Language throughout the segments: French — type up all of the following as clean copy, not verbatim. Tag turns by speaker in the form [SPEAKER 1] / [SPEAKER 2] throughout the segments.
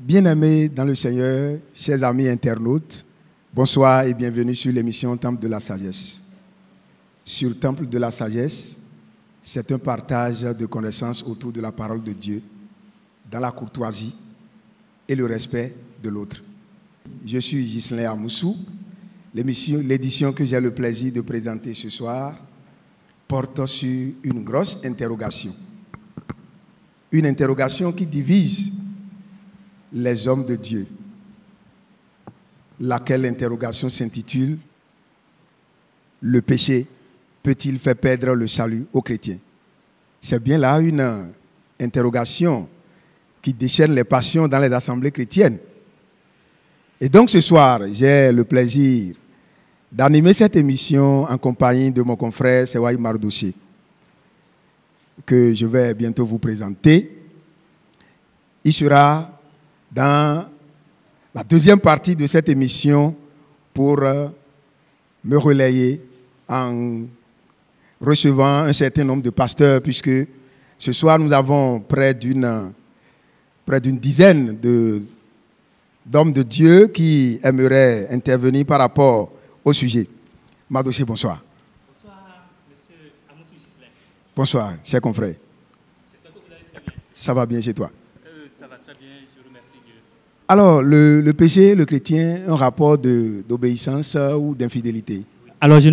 [SPEAKER 1] Bien-aimés dans le Seigneur, chers amis internautes, bonsoir et bienvenue sur l'émission Temple de la Sagesse. Sur Temple de la Sagesse, c'est un partage de connaissances autour de la parole de Dieu, dans la courtoisie et le respect de l'autre. Je suis Ghislain Amoussou. L'édition que j'ai le plaisir de présenter ce soir porte sur une grosse interrogation. Une interrogation qui divise les hommes de Dieu. Laquelle interrogation s'intitule « Le péché peut-il faire perdre le salut aux chrétiens ?» C'est bien là une interrogation qui déchaîne les passions dans les assemblées chrétiennes. Et donc ce soir, j'ai le plaisir d'animer cette émission en compagnie de mon confrère Sewaï Mardouché, que je vais bientôt vous présenter. Il sera dans la deuxième partie de cette émission pour me relayer en recevant un certain nombre de pasteurs, puisque ce soir nous avons près d'une dizaine d'hommes de Dieu qui aimeraient intervenir par rapport au sujet. Mardouché, bonsoir.
[SPEAKER 2] Bonsoir, monsieur Amoussou Ghislain.
[SPEAKER 1] Bonsoir, chers confrères.
[SPEAKER 2] J'espère que vous allez très bien.
[SPEAKER 1] Ça va bien chez toi?
[SPEAKER 2] Ça va très bien, je remercie Dieu.
[SPEAKER 1] Alors, le péché, le chrétien, un rapport d'obéissance ou d'infidélité?
[SPEAKER 2] Alors, je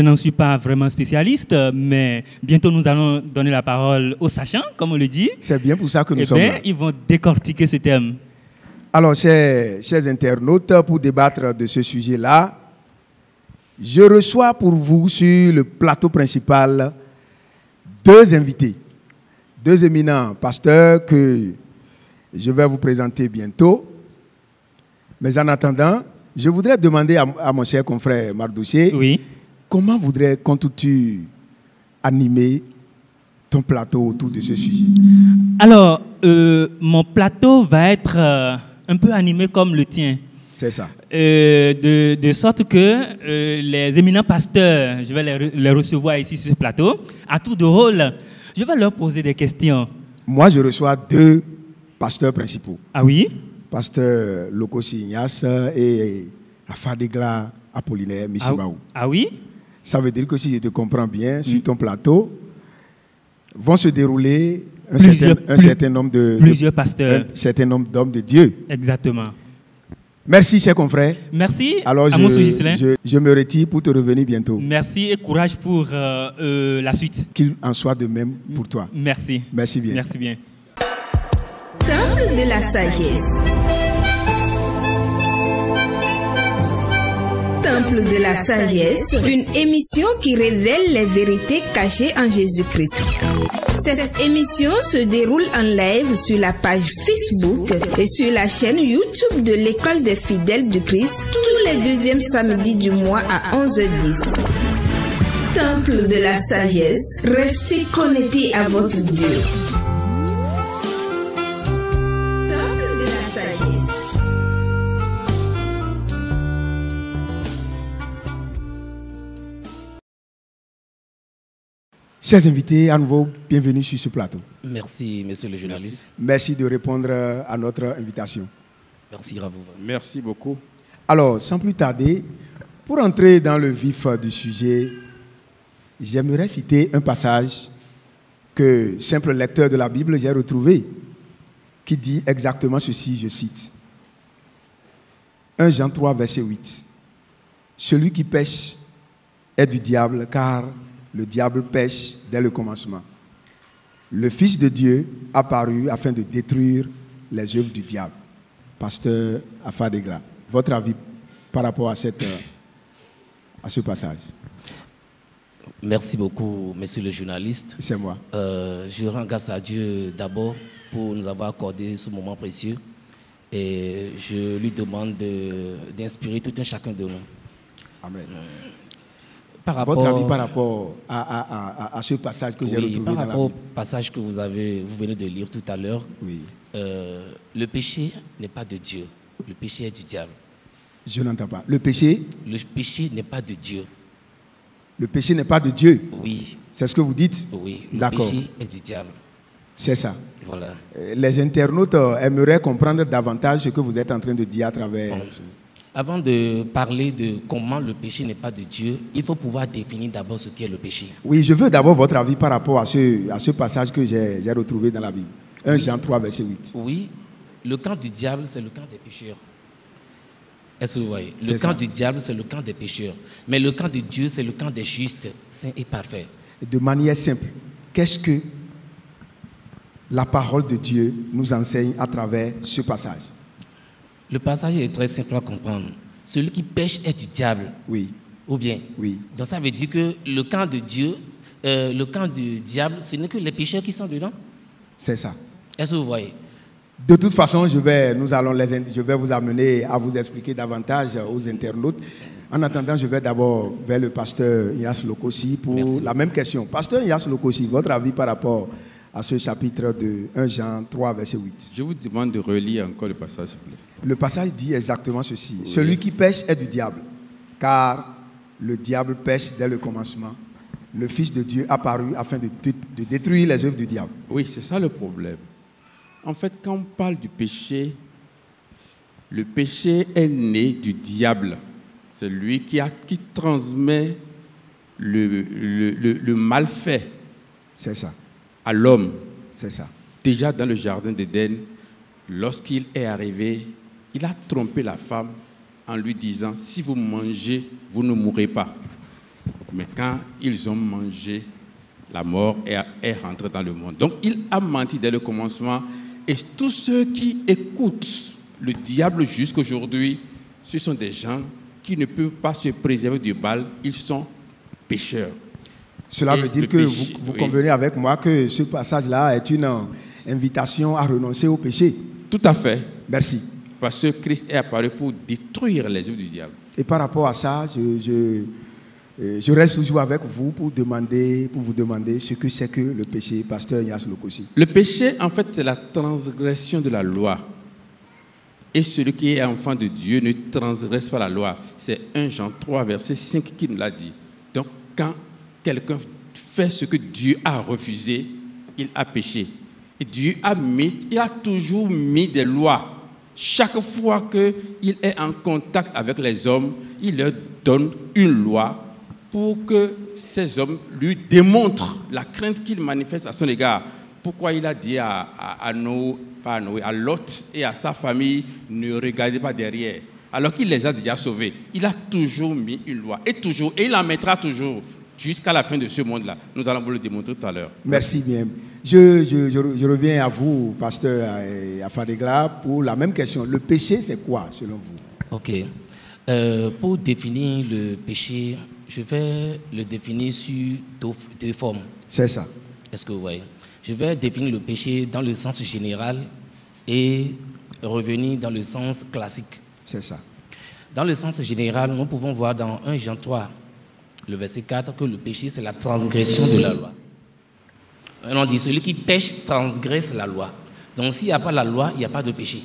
[SPEAKER 2] n'en suis pas vraiment spécialiste, mais bientôt nous allons donner la parole aux sachants, comme on le dit.
[SPEAKER 1] C'est bien pour ça que nous sommes là.
[SPEAKER 2] Ils vont décortiquer ce thème.
[SPEAKER 1] Alors, chers internautes, pour débattre de ce sujet-là, je reçois pour vous sur le plateau principal deux invités, deux éminents pasteurs que je vais vous présenter bientôt. Mais en attendant, je voudrais demander à mon cher confrère Mardouché,
[SPEAKER 2] oui.
[SPEAKER 1] Comment comptes-tu animer ton plateau autour de ce sujet?
[SPEAKER 2] Alors, mon plateau va être un peu animé comme le tien.
[SPEAKER 1] C'est ça.
[SPEAKER 2] De sorte que les éminents pasteurs, je vais les recevoir ici sur ce plateau. À tour de rôle, je vais leur poser des questions.
[SPEAKER 1] Moi, je reçois deux pasteurs principaux.
[SPEAKER 2] Ah oui?
[SPEAKER 1] Pasteur Lokosi Ignace et Afadegla Apollinaire Missimaou.
[SPEAKER 2] Ah oui?
[SPEAKER 1] Ça veut dire que si je te comprends bien, sur ton plateau, vont se dérouler un certain nombre d'hommes de Dieu.
[SPEAKER 2] Exactement.
[SPEAKER 1] Merci, chers confrères.
[SPEAKER 2] Merci.
[SPEAKER 1] Alors, je me retire pour te revenir bientôt.
[SPEAKER 2] Merci et courage pour la suite.
[SPEAKER 1] Qu'il en soit de même pour toi.
[SPEAKER 2] Merci.
[SPEAKER 1] Merci bien.
[SPEAKER 2] Merci bien.
[SPEAKER 3] Temple de la sagesse. Temple de la sagesse, une émission qui révèle les vérités cachées en Jésus-Christ. Cette émission se déroule en live sur la page Facebook et sur la chaîne YouTube de l'École des fidèles du Christ tous les deuxièmes samedis du mois à 11h10. Temple de la sagesse, restez connectés à votre Dieu. Temple de la sagesse.
[SPEAKER 1] Chers invités, à nouveau, bienvenue sur ce plateau.
[SPEAKER 4] Merci, monsieur le journaliste.
[SPEAKER 1] Merci de répondre à notre invitation.
[SPEAKER 4] Merci, Ravou.
[SPEAKER 5] Merci beaucoup.
[SPEAKER 1] Alors, sans plus tarder, pour entrer dans le vif du sujet, j'aimerais citer un passage que, simple lecteur de la Bible, j'ai retrouvé, qui dit exactement ceci, je cite. 1 Jean 3, verset 8. Celui qui pêche est du diable, car le diable pêche dès le commencement. Le Fils de Dieu apparut afin de détruire les œuvres du diable. Pasteur Afadegla, votre avis par rapport à ce passage?
[SPEAKER 4] Merci beaucoup, monsieur le journaliste.
[SPEAKER 1] C'est moi.
[SPEAKER 4] Je rends grâce à Dieu d'abord pour nous avoir accordé ce moment précieux. Et je lui demande d'inspirer tout un chacun de nous.
[SPEAKER 1] Amen.
[SPEAKER 4] Votre
[SPEAKER 1] avis par rapport à ce passage que j'ai retrouvé dans la Bible?
[SPEAKER 4] Par rapport au passage que vous venez de lire tout à l'heure,
[SPEAKER 1] oui.
[SPEAKER 4] Le péché n'est pas de Dieu. Le péché est du diable.
[SPEAKER 1] Je n'entends pas. Le péché?
[SPEAKER 4] Le péché n'est pas de Dieu.
[SPEAKER 1] Le péché n'est pas de Dieu?
[SPEAKER 4] Oui.
[SPEAKER 1] C'est ce que vous dites?
[SPEAKER 4] Oui. Le
[SPEAKER 1] D'accord.
[SPEAKER 4] péché est du diable.
[SPEAKER 1] C'est ça.
[SPEAKER 4] Voilà.
[SPEAKER 1] Les internautes aimeraient comprendre davantage ce que vous êtes en train de dire à travers...
[SPEAKER 4] Bon. Avant de parler de comment le péché n'est pas de Dieu, il faut pouvoir définir d'abord ce qu'est le péché.
[SPEAKER 1] Oui, je veux d'abord votre avis par rapport à ce passage que j'ai retrouvé dans la Bible. 1 Jean 3, verset 8.
[SPEAKER 4] Oui, le camp du diable, c'est le camp des pécheurs. Est-ce que vous voyez?
[SPEAKER 1] C'est
[SPEAKER 4] Le camp
[SPEAKER 1] ça.
[SPEAKER 4] du diable, c'est le camp des pécheurs. Mais le camp de Dieu, c'est le camp des justes, saints et parfaits.
[SPEAKER 1] De manière simple, qu'est-ce que la parole de Dieu nous enseigne à travers ce passage?
[SPEAKER 4] Le passage est très simple à comprendre. Celui qui pêche est du diable.
[SPEAKER 1] Oui,
[SPEAKER 4] Ou bien?
[SPEAKER 1] oui.
[SPEAKER 4] Donc ça veut dire que le camp de Dieu, le camp du diable, ce n'est que les pécheurs qui sont dedans.
[SPEAKER 1] C'est ça.
[SPEAKER 4] Est-ce que vous voyez?
[SPEAKER 1] De toute façon, je vais vous amener à vous expliquer davantage aux internautes. En attendant, je vais d'abord vers le pasteur Inyas Lokosi pour
[SPEAKER 4] Merci.
[SPEAKER 1] la même question. Pasteur Inyas Lokosi, votre avis par rapport à ce chapitre de 1 Jean 3, verset 8.
[SPEAKER 5] Je vous demande de relire encore le passage, s'il vous plaît.
[SPEAKER 1] Le passage dit exactement ceci. Oui. Celui qui pêche est du diable, car le diable pêche dès le commencement. Le Fils de Dieu apparu afin de détruire les œuvres du diable.
[SPEAKER 5] Oui, c'est ça le problème. En fait, quand on parle du péché, le péché est né du diable. C'est lui qui transmet le mal fait
[SPEAKER 1] C'est ça,
[SPEAKER 5] à l'homme.
[SPEAKER 1] c'est ça.
[SPEAKER 5] Déjà dans le jardin d'Éden, lorsqu'il est arrivé, il a trompé la femme en lui disant « Si vous mangez, vous ne mourrez pas ». Mais quand ils ont mangé, la mort est rentrée dans le monde. Donc il a menti dès le commencement. Et tous ceux qui écoutent le diable jusqu'aujourd'hui, ce sont des gens qui ne peuvent pas se préserver du mal. Ils sont pécheurs.
[SPEAKER 1] Cela
[SPEAKER 5] Et
[SPEAKER 1] veut dire
[SPEAKER 5] le
[SPEAKER 1] que
[SPEAKER 5] péché,
[SPEAKER 1] vous
[SPEAKER 5] oui.
[SPEAKER 1] convenez avec moi que ce passage-là est une invitation à renoncer au péché.
[SPEAKER 5] Tout à fait.
[SPEAKER 1] Merci.
[SPEAKER 5] Parce que Christ est apparu pour détruire les œuvres du diable.
[SPEAKER 1] Et par rapport à ça, je reste toujours avec vous pour vous demander ce que c'est que le péché, pasteur Inyas Lokosi.
[SPEAKER 5] Le péché, en fait, c'est la transgression de la loi. Et celui qui est enfant de Dieu ne transgresse pas la loi. C'est 1 Jean 3, verset 5 qui nous l'a dit. Donc, quand quelqu'un fait ce que Dieu a refusé, il a péché. Et Dieu il a toujours mis des lois. Chaque fois qu'il est en contact avec les hommes, il leur donne une loi pour que ces hommes lui démontrent la crainte qu'il manifeste à son égard. Pourquoi il a dit à Lot et à sa famille, ne regardez pas derrière, alors qu'il les a déjà sauvés. Il a toujours mis une loi, et il en mettra toujours, jusqu'à la fin de ce monde-là. Nous allons vous le démontrer tout à l'heure.
[SPEAKER 1] Merci bien. Je reviens à vous, pasteur Afadegla, pour la même question. Le péché, c'est quoi, selon vous?
[SPEAKER 4] Ok. Pour définir le péché, je vais le définir sur deux formes.
[SPEAKER 1] C'est ça.
[SPEAKER 4] Est-ce que vous voyez? Je vais définir le péché dans le sens général et revenir dans le sens classique.
[SPEAKER 1] C'est ça.
[SPEAKER 4] Dans le sens général, nous pouvons voir dans 1 Jean 3, le verset 4, que le péché, c'est la transgression de la loi. On dit, celui qui pêche transgresse la loi. Donc, s'il n'y a pas la loi, il n'y a pas de péché.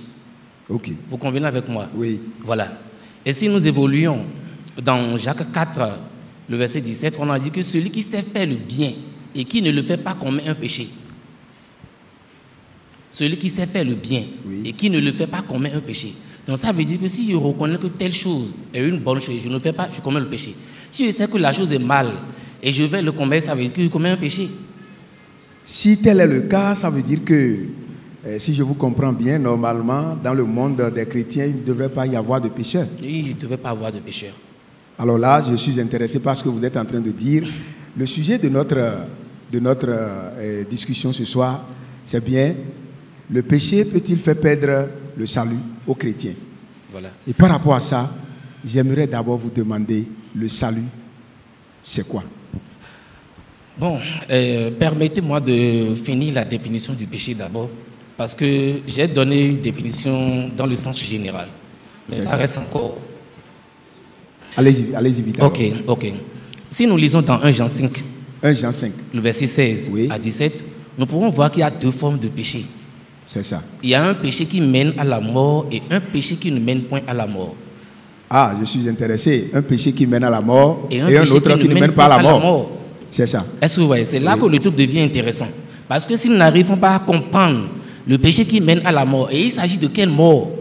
[SPEAKER 1] Ok.
[SPEAKER 4] Vous convenez avec moi?
[SPEAKER 1] Oui.
[SPEAKER 4] Voilà. Et si nous évoluons dans Jacques 4, le verset 17, on a dit que celui qui sait faire le bien et qui ne le fait pas commet un péché. Celui qui sait faire le bien et qui ne le fait pas commet un péché. Donc ça veut dire que si je reconnais que telle chose est une bonne chose, je ne le fais pas, je commets le péché. Si je sais que la chose est mal et je vais le commettre, ça veut dire que je commets un péché.
[SPEAKER 1] Si tel est le cas, ça veut dire que, si je vous comprends bien, normalement, dans le monde des chrétiens, il ne devrait pas y avoir de pécheurs.
[SPEAKER 4] Il ne devrait pas avoir de pécheurs.
[SPEAKER 1] Alors là, je suis intéressé par ce que vous êtes en train de dire. Le sujet de notre discussion ce soir, c'est bien, le péché peut-il faire perdre le salut aux chrétiens?
[SPEAKER 4] Voilà.
[SPEAKER 1] Et par rapport à ça, j'aimerais d'abord vous demander, le salut, c'est quoi?
[SPEAKER 4] Bon, permettez-moi de finir la définition du péché d'abord, parce que j'ai donné une définition dans le sens général. Mais ça reste encore.
[SPEAKER 1] Allez-y vite.
[SPEAKER 4] Ok. Si nous lisons dans 1 Jean 5,
[SPEAKER 1] 1 Jean 5,
[SPEAKER 4] le verset 16 à 17, nous pouvons voir qu'il y a deux formes de péché.
[SPEAKER 1] C'est ça.
[SPEAKER 4] Il y a un péché qui mène à la mort et un péché qui ne mène point à la mort.
[SPEAKER 1] Ah, je suis intéressé. Un péché qui mène à la mort
[SPEAKER 4] et un
[SPEAKER 1] autre qui ne mène pas à la mort. C'est ça.
[SPEAKER 4] Est-ce que vous voyez? C'est là que le truc devient intéressant. Parce que si nous n'arrivons pas à comprendre le péché qui mène à la mort, et il s'agit de quelle mort?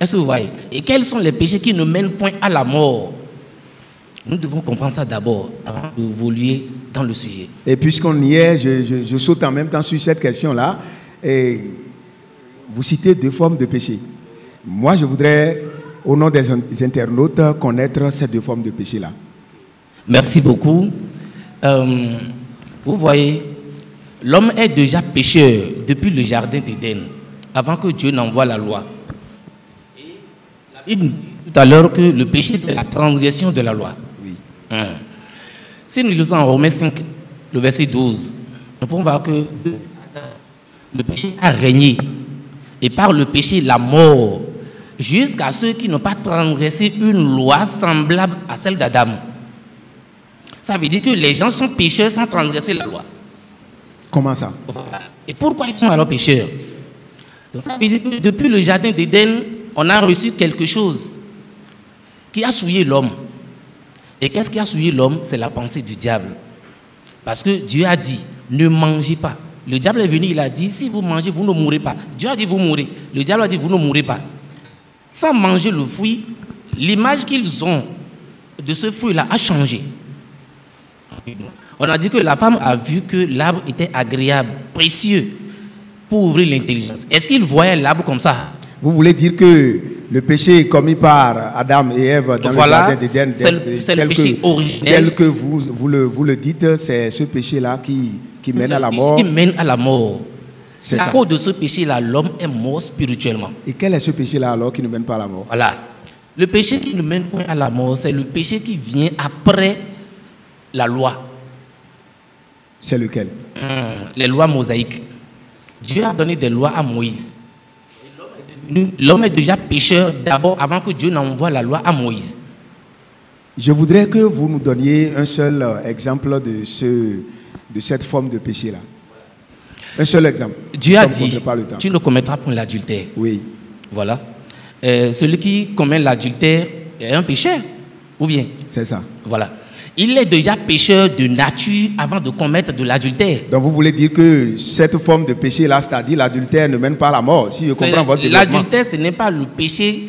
[SPEAKER 4] Est-ce que vous voyez? Et quels sont les péchés qui ne mènent point à la mort? Nous devons comprendre ça d'abord, avant d'évoluer dans le sujet.
[SPEAKER 1] Et puisqu'on y est, je saute en même temps sur cette question-là. Et vous citez 2 formes de péché. Moi, je voudrais, au nom des internautes, connaître ces 2 formes de péché-là.
[SPEAKER 4] Merci beaucoup. Vous voyez, l'homme est déjà pécheur depuis le jardin d'Éden, avant que Dieu n'envoie la loi. Et la Bible dit tout à l'heure que le péché, c'est la transgression de la loi.
[SPEAKER 1] Oui.
[SPEAKER 4] Si nous lisons en Romains 5, le verset 12, nous pouvons voir que le péché a régné. Et par le péché, la mort, jusqu'à ceux qui n'ont pas transgressé une loi semblable à celle d'Adam. Ça veut dire que les gens sont pécheurs sans transgresser la loi.
[SPEAKER 1] Comment ça?
[SPEAKER 4] Et pourquoi ils sont alors pécheurs? Donc ça veut dire que depuis le jardin d'Éden, on a reçu quelque chose qui a souillé l'homme. Et qu'est-ce qui a souillé l'homme? C'est la pensée du diable. Parce que Dieu a dit, ne mangez pas. Le diable est venu, il a dit, si vous mangez, vous ne mourrez pas. Dieu a dit, vous mourrez. Le diable a dit, vous ne mourrez pas. Sans manger le fruit, l'image qu'ils ont de ce fruit-là a changé. On a dit que la femme a vu que l'arbre était agréable, précieux, pour ouvrir l'intelligence. Est-ce qu'il voyait l'arbre comme ça?
[SPEAKER 1] Vous voulez dire que le péché commis par Adam et Ève dans le jardin d'Éden,
[SPEAKER 4] c'est le péché originel.
[SPEAKER 1] Tel que vous le dites, c'est ce péché-là qui mène à la mort.
[SPEAKER 4] Qui mène à la mort.
[SPEAKER 1] C'est
[SPEAKER 4] à
[SPEAKER 1] ça.
[SPEAKER 4] cause de ce péché-là, l'homme est mort spirituellement.
[SPEAKER 1] Et quel est ce péché-là alors qui ne mène pas à la mort?
[SPEAKER 4] Voilà. Le péché qui ne mène pas à la mort, c'est le péché qui vient après la loi.
[SPEAKER 1] C'est lequel?
[SPEAKER 4] Les lois mosaïques. Dieu a donné des lois à Moïse. L'homme est déjà pécheur d'abord avant que Dieu n'envoie la loi à Moïse.
[SPEAKER 1] Je voudrais que vous nous donniez un seul exemple de cette forme de péché-là. Un seul exemple.
[SPEAKER 4] Dieu a dit, tu ne commettras point l'adultère.
[SPEAKER 1] Oui.
[SPEAKER 4] Voilà. Celui qui commet l'adultère est un pécheur, ou bien?
[SPEAKER 1] C'est ça.
[SPEAKER 4] Voilà. Il est déjà pécheur de nature avant de commettre de l'adultère.
[SPEAKER 1] Donc vous voulez dire que cette forme de péché-là, c'est-à-dire l'adultère, ne mène pas à la mort, si je comprends votre développement.
[SPEAKER 4] L'adultère, ce n'est pas le péché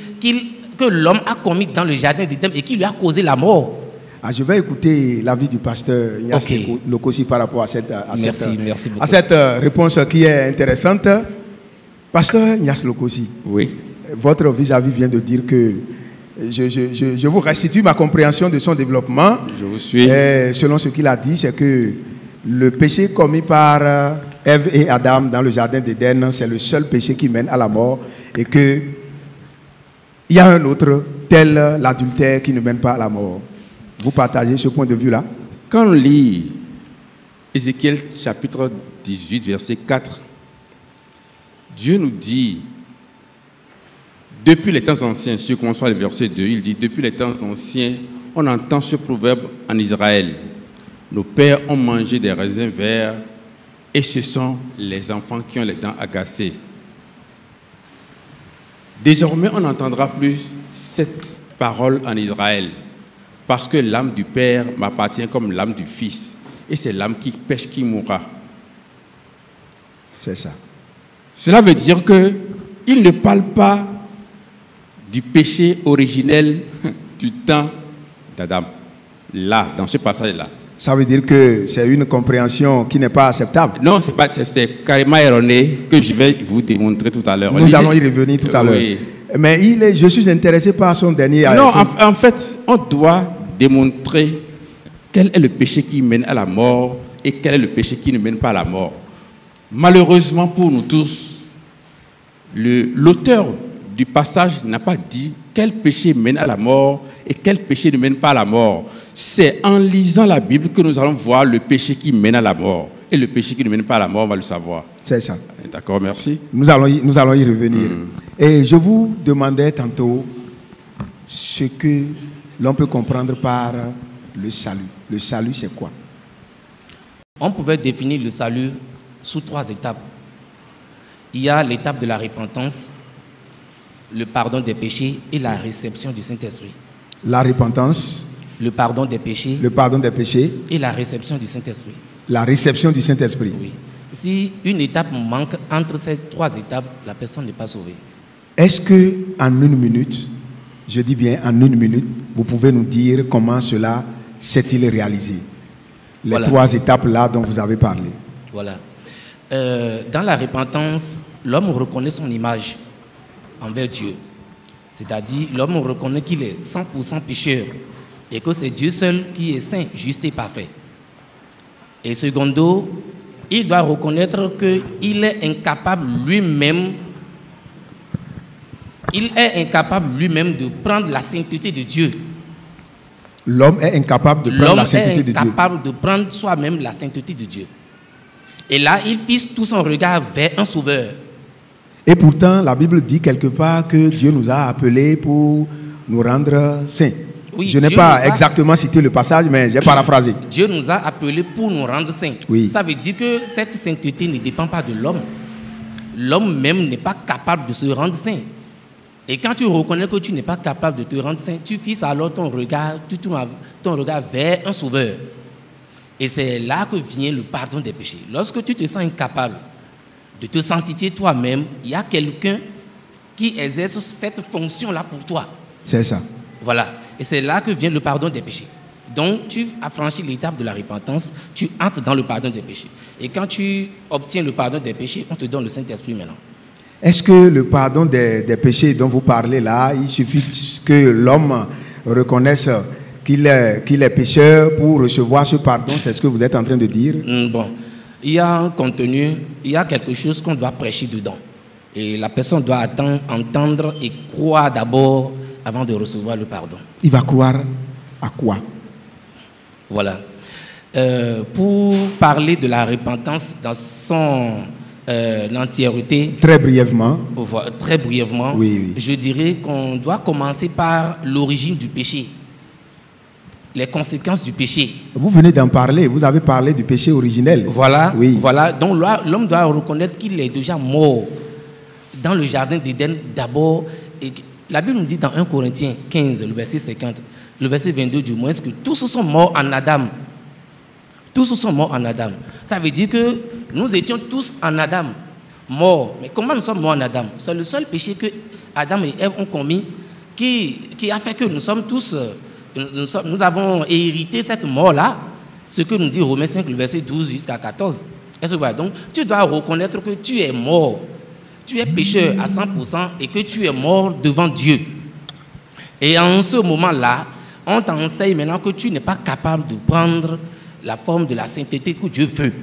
[SPEAKER 4] que l'homme a commis dans le jardin d'Éden et qui lui a causé la mort.
[SPEAKER 1] Ah, je vais écouter l'avis du pasteur Ignace Lokosi par rapport à cette réponse qui est intéressante. Pasteur Ignace Lokosi,
[SPEAKER 5] oui.
[SPEAKER 1] Votre vis-à-vis vient de dire que je vous restitue ma compréhension de son développement.
[SPEAKER 5] Je vous suis.
[SPEAKER 1] Selon ce qu'il a dit, c'est que le péché commis par Ève et Adam dans le jardin d'Éden, c'est le seul péché qui mène à la mort, et que il y a un autre, tel l'adultère, qui ne mène pas à la mort. Vous partagez ce point de vue-là?
[SPEAKER 5] Quand on lit Ézéchiel chapitre 18, verset 4, Dieu nous dit, depuis les temps anciens, si je commence par le verset 2, il dit, depuis les temps anciens, on entend ce proverbe en Israël. Nos pères ont mangé des raisins verts et ce sont les enfants qui ont les dents agacées. Désormais, on n'entendra plus cette parole en Israël parce que l'âme du Père m'appartient comme l'âme du Fils et c'est l'âme qui pêche qui mourra.
[SPEAKER 1] C'est ça.
[SPEAKER 5] Cela veut dire qu'il ne parle pas du péché originel du temps d'Adam. Là, dans ce passage-là.
[SPEAKER 1] Ça veut dire que c'est une compréhension qui n'est pas acceptable.
[SPEAKER 5] Non, c'est carrément erroné que je vais vous démontrer tout à l'heure.
[SPEAKER 1] Nous allons y revenir tout à l'heure.
[SPEAKER 5] Oui.
[SPEAKER 1] Mais je suis intéressé par son dernier...
[SPEAKER 5] Non, en fait, on doit démontrer quel est le péché qui mène à la mort et quel est le péché qui ne mène pas à la mort. Malheureusement pour nous tous, l'auteur du passage n'a pas dit quel péché mène à la mort et quel péché ne mène pas à la mort. C'est en lisant la Bible que nous allons voir le péché qui mène à la mort. Et le péché qui ne mène pas à la mort, on va le savoir.
[SPEAKER 1] C'est ça.
[SPEAKER 5] D'accord, merci.
[SPEAKER 1] Nous allons y revenir. Et je vous demandais tantôt ce que l'on peut comprendre par le salut. Le salut, c'est quoi?
[SPEAKER 4] On pouvait définir le salut sous 3 étapes. Il y a l'étape de la repentance, le pardon des péchés et la réception du Saint-Esprit.
[SPEAKER 1] La repentance,
[SPEAKER 4] le pardon des péchés,
[SPEAKER 1] le pardon des péchés
[SPEAKER 4] et la réception du Saint-Esprit.
[SPEAKER 1] La réception du Saint-Esprit.
[SPEAKER 4] Oui. Si une étape manque entre ces 3 étapes, la personne n'est pas sauvée.
[SPEAKER 1] Est-ce que en 1 minute, je dis bien en 1 minute, vous pouvez nous dire comment cela s'est-il réalisé? Les
[SPEAKER 4] Voilà.
[SPEAKER 1] 3 étapes là dont vous avez parlé.
[SPEAKER 4] Voilà. Dans la repentance, l'homme reconnaît son image envers Dieu. C'est-à-dire, l'homme reconnaît qu'il est 100% pécheur et que c'est Dieu seul qui est saint, juste et parfait. Et secondo, il doit reconnaître qu'il est incapable lui-même de prendre la sainteté de Dieu.
[SPEAKER 1] L'homme est incapable de prendre la sainteté de Dieu.
[SPEAKER 4] L'homme est incapable de prendre soi-même la sainteté de Dieu. Et là, il fixe tout son regard vers un sauveur.
[SPEAKER 1] Et pourtant, la Bible dit quelque part que Dieu nous a appelés pour nous rendre saints.
[SPEAKER 4] Oui,
[SPEAKER 1] je n'ai
[SPEAKER 4] Dieu
[SPEAKER 1] pas
[SPEAKER 4] nous a-
[SPEAKER 1] exactement cité le passage, mais j'ai paraphrasé.
[SPEAKER 4] Dieu nous a appelés pour nous rendre saints.
[SPEAKER 1] Oui.
[SPEAKER 4] Ça veut dire que cette sainteté ne dépend pas de l'homme. L'homme même n'est pas capable de se rendre saint. Et quand tu reconnais que tu n'es pas capable de te rendre saint, tu fixes alors ton regard vers un sauveur. Et c'est là que vient le pardon des péchés. Lorsque tu te sens incapable de te sanctifier toi-même, il y a quelqu'un qui exerce cette fonction-là pour toi.
[SPEAKER 1] C'est ça.
[SPEAKER 4] Voilà. Et c'est là que vient le pardon des péchés. Donc, tu as franchi l'étape de la repentance, tu entres dans le pardon des péchés. Et quand tu obtiens le pardon des péchés, on te donne le Saint-Esprit maintenant.
[SPEAKER 1] Est-ce que le pardon des péchés dont vous parlez là, il suffit que l'homme reconnaisse qu'il est pécheur pour recevoir ce pardon? C'est ce que vous êtes en train de dire?
[SPEAKER 4] Bon, il y a un contenu, il y a quelque chose qu'on doit prêcher dedans. Et la personne doit entendre et croire d'abord avant de recevoir le pardon.
[SPEAKER 1] Il va croire à quoi?
[SPEAKER 4] Voilà. Pour parler de la repentance dans son entièreté,
[SPEAKER 1] Très brièvement.
[SPEAKER 4] très brièvement,
[SPEAKER 1] Oui.
[SPEAKER 4] je dirais qu'on doit commencer par l'origine du péché, les conséquences du péché.
[SPEAKER 1] Vous venez d'en parler, vous avez parlé du péché originel.
[SPEAKER 4] Voilà,
[SPEAKER 1] Oui.
[SPEAKER 4] voilà. Donc l'homme doit reconnaître qu'il est déjà mort dans le jardin d'Éden d'abord. Et la Bible nous dit dans 1 Corinthiens 15, le verset 50, le verset 22 du moins, que tous sont morts en Adam. Tous sont morts en Adam. Ça veut dire que nous étions tous en Adam, morts. Mais comment nous sommes morts en Adam? C'est le seul péché que Adam et Ève ont commis qui a fait que nous sommes tous, nous avons hérité cette mort-là. Ce que nous dit Romains 5, le verset 12 jusqu'à 14. Est-ce que vous voyez? Donc, tu dois reconnaître que tu es mort. Tu es pécheur à 100% et que tu es mort devant Dieu. Et en ce moment-là, on t'enseigne maintenant que tu n'es pas capable de prendre la forme de la sainteté que Dieu veut.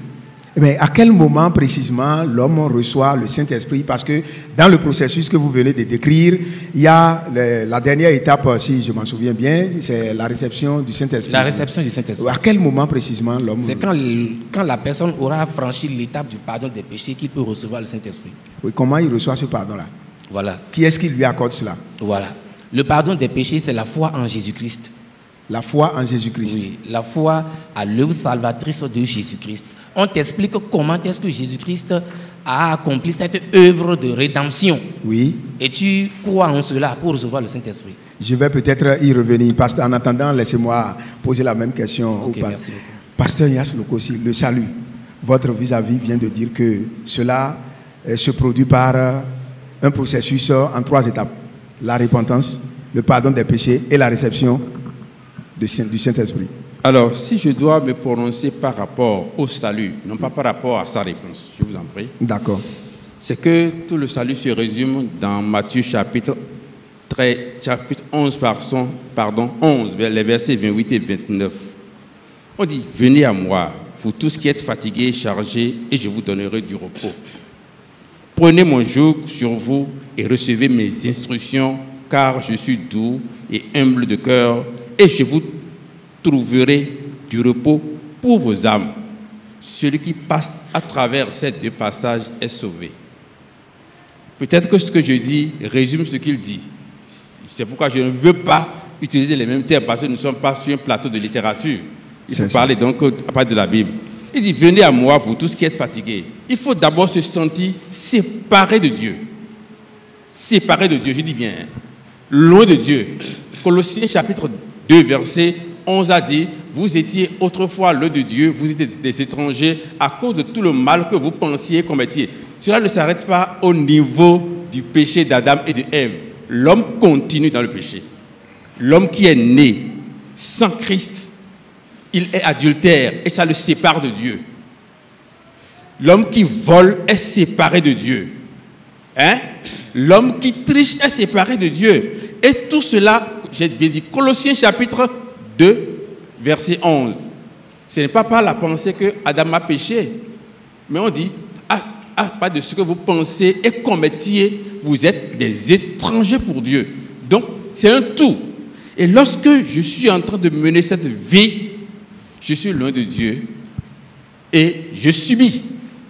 [SPEAKER 1] Mais à quel moment précisément l'homme reçoit le Saint-Esprit? Parce que dans le processus que vous venez de décrire, il y a la dernière étape, si je m'en souviens bien, c'est la réception du Saint-Esprit.
[SPEAKER 4] La réception du Saint-Esprit.
[SPEAKER 1] À quel moment précisément l'homme?
[SPEAKER 4] C'est quand la personne aura franchi l'étape du pardon des péchés qu'il peut recevoir le Saint-Esprit.
[SPEAKER 1] Oui, comment il reçoit ce pardon-là?
[SPEAKER 4] Voilà.
[SPEAKER 1] Qui est-ce qui lui accorde cela?
[SPEAKER 4] Voilà. Le pardon des péchés, c'est la foi en Jésus-Christ.
[SPEAKER 1] La foi en Jésus-Christ.
[SPEAKER 4] Oui, la foi à l'œuvre salvatrice de Jésus-Christ. On t'explique comment est-ce que Jésus-Christ a accompli cette œuvre de rédemption.
[SPEAKER 1] Oui.
[SPEAKER 4] Et tu crois en cela pour recevoir le Saint-Esprit.
[SPEAKER 1] Je vais peut-être y revenir. En attendant, laissez-moi poser la même question
[SPEAKER 4] Ok,
[SPEAKER 1] au
[SPEAKER 4] merci beaucoup.
[SPEAKER 1] pasteur Yas Lokosi. Le salut, votre vis-à-vis vient de dire que cela se produit par un processus en 3 étapes. La repentance, le pardon des péchés et la réception du Saint-Esprit.
[SPEAKER 5] Alors, si je dois me prononcer par rapport au salut, non pas par rapport à sa réponse, je vous en prie,
[SPEAKER 1] D'accord.
[SPEAKER 5] c'est que tout le salut se résume dans Matthieu chapitre 11, les versets 28 et 29. On dit, venez à moi, vous tous qui êtes fatigués et chargés, et je vous donnerai du repos. Prenez mon joug sur vous et recevez mes instructions, car je suis doux et humble de cœur, et je vous trouverez du repos pour vos âmes. Celui qui passe à travers ces 2 passages est sauvé. Peut-être que ce que je dis résume ce qu'il dit. C'est pourquoi je ne veux pas utiliser les mêmes termes, parce que nous ne sommes pas sur un plateau de littérature. Il faut parler donc à partir de la Bible. Il dit, venez à moi, vous tous qui êtes fatigués. Il faut d'abord se sentir séparé de Dieu. Séparé de Dieu, je dis bien, loin de Dieu. Colossiens chapitre 2, verset 11 a dit, vous étiez autrefois l'œil de Dieu, vous étiez des étrangers à cause de tout le mal que vous pensiez commettiez. Cela ne s'arrête pas au niveau du péché d'Adam et d'Ève. L'homme continue dans le péché. L'homme qui est né sans Christ, il est adultère et ça le sépare de Dieu. L'homme qui vole est séparé de Dieu. Hein? L'homme qui triche est séparé de Dieu. Et tout cela, j'ai bien dit, Colossiens chapitre 2, verset 11. Ce n'est pas par la pensée que Adam a péché, mais on dit, pas de ce que vous pensez et commettiez, vous êtes des étrangers pour Dieu. Donc, c'est un tout. Et lorsque je suis en train de mener cette vie, je suis loin de Dieu et je subis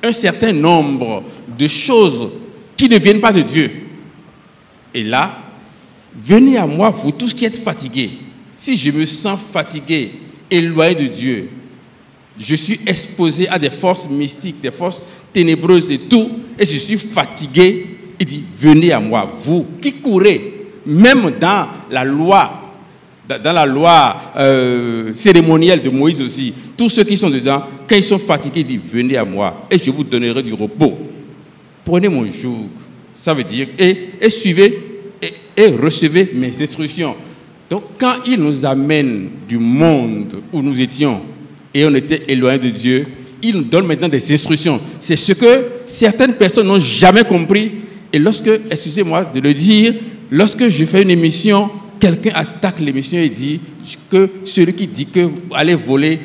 [SPEAKER 5] un certain nombre de choses qui ne viennent pas de Dieu. Et là, venez à moi, vous tous qui êtes fatigués. Si je me sens fatigué, éloigné de Dieu, je suis exposé à des forces mystiques, des forces ténébreuses et tout, et je suis fatigué, il dit, venez à moi, vous qui courez, même dans la loi cérémonielle de Moïse aussi, tous ceux qui sont dedans, quand ils sont fatigués, il dit, venez à moi, et je vous donnerai du repos. Prenez mon joug, ça veut dire, et suivez, et recevez mes instructions. Donc, quand il nous amène du monde où nous étions, et on était éloignés de Dieu, il nous donne maintenant des instructions. C'est ce que certaines personnes n'ont jamais compris. Et lorsque, excusez-moi de le dire, lorsque je fais une émission, quelqu'un attaque l'émission et dit que celui qui dit que vous allez voler,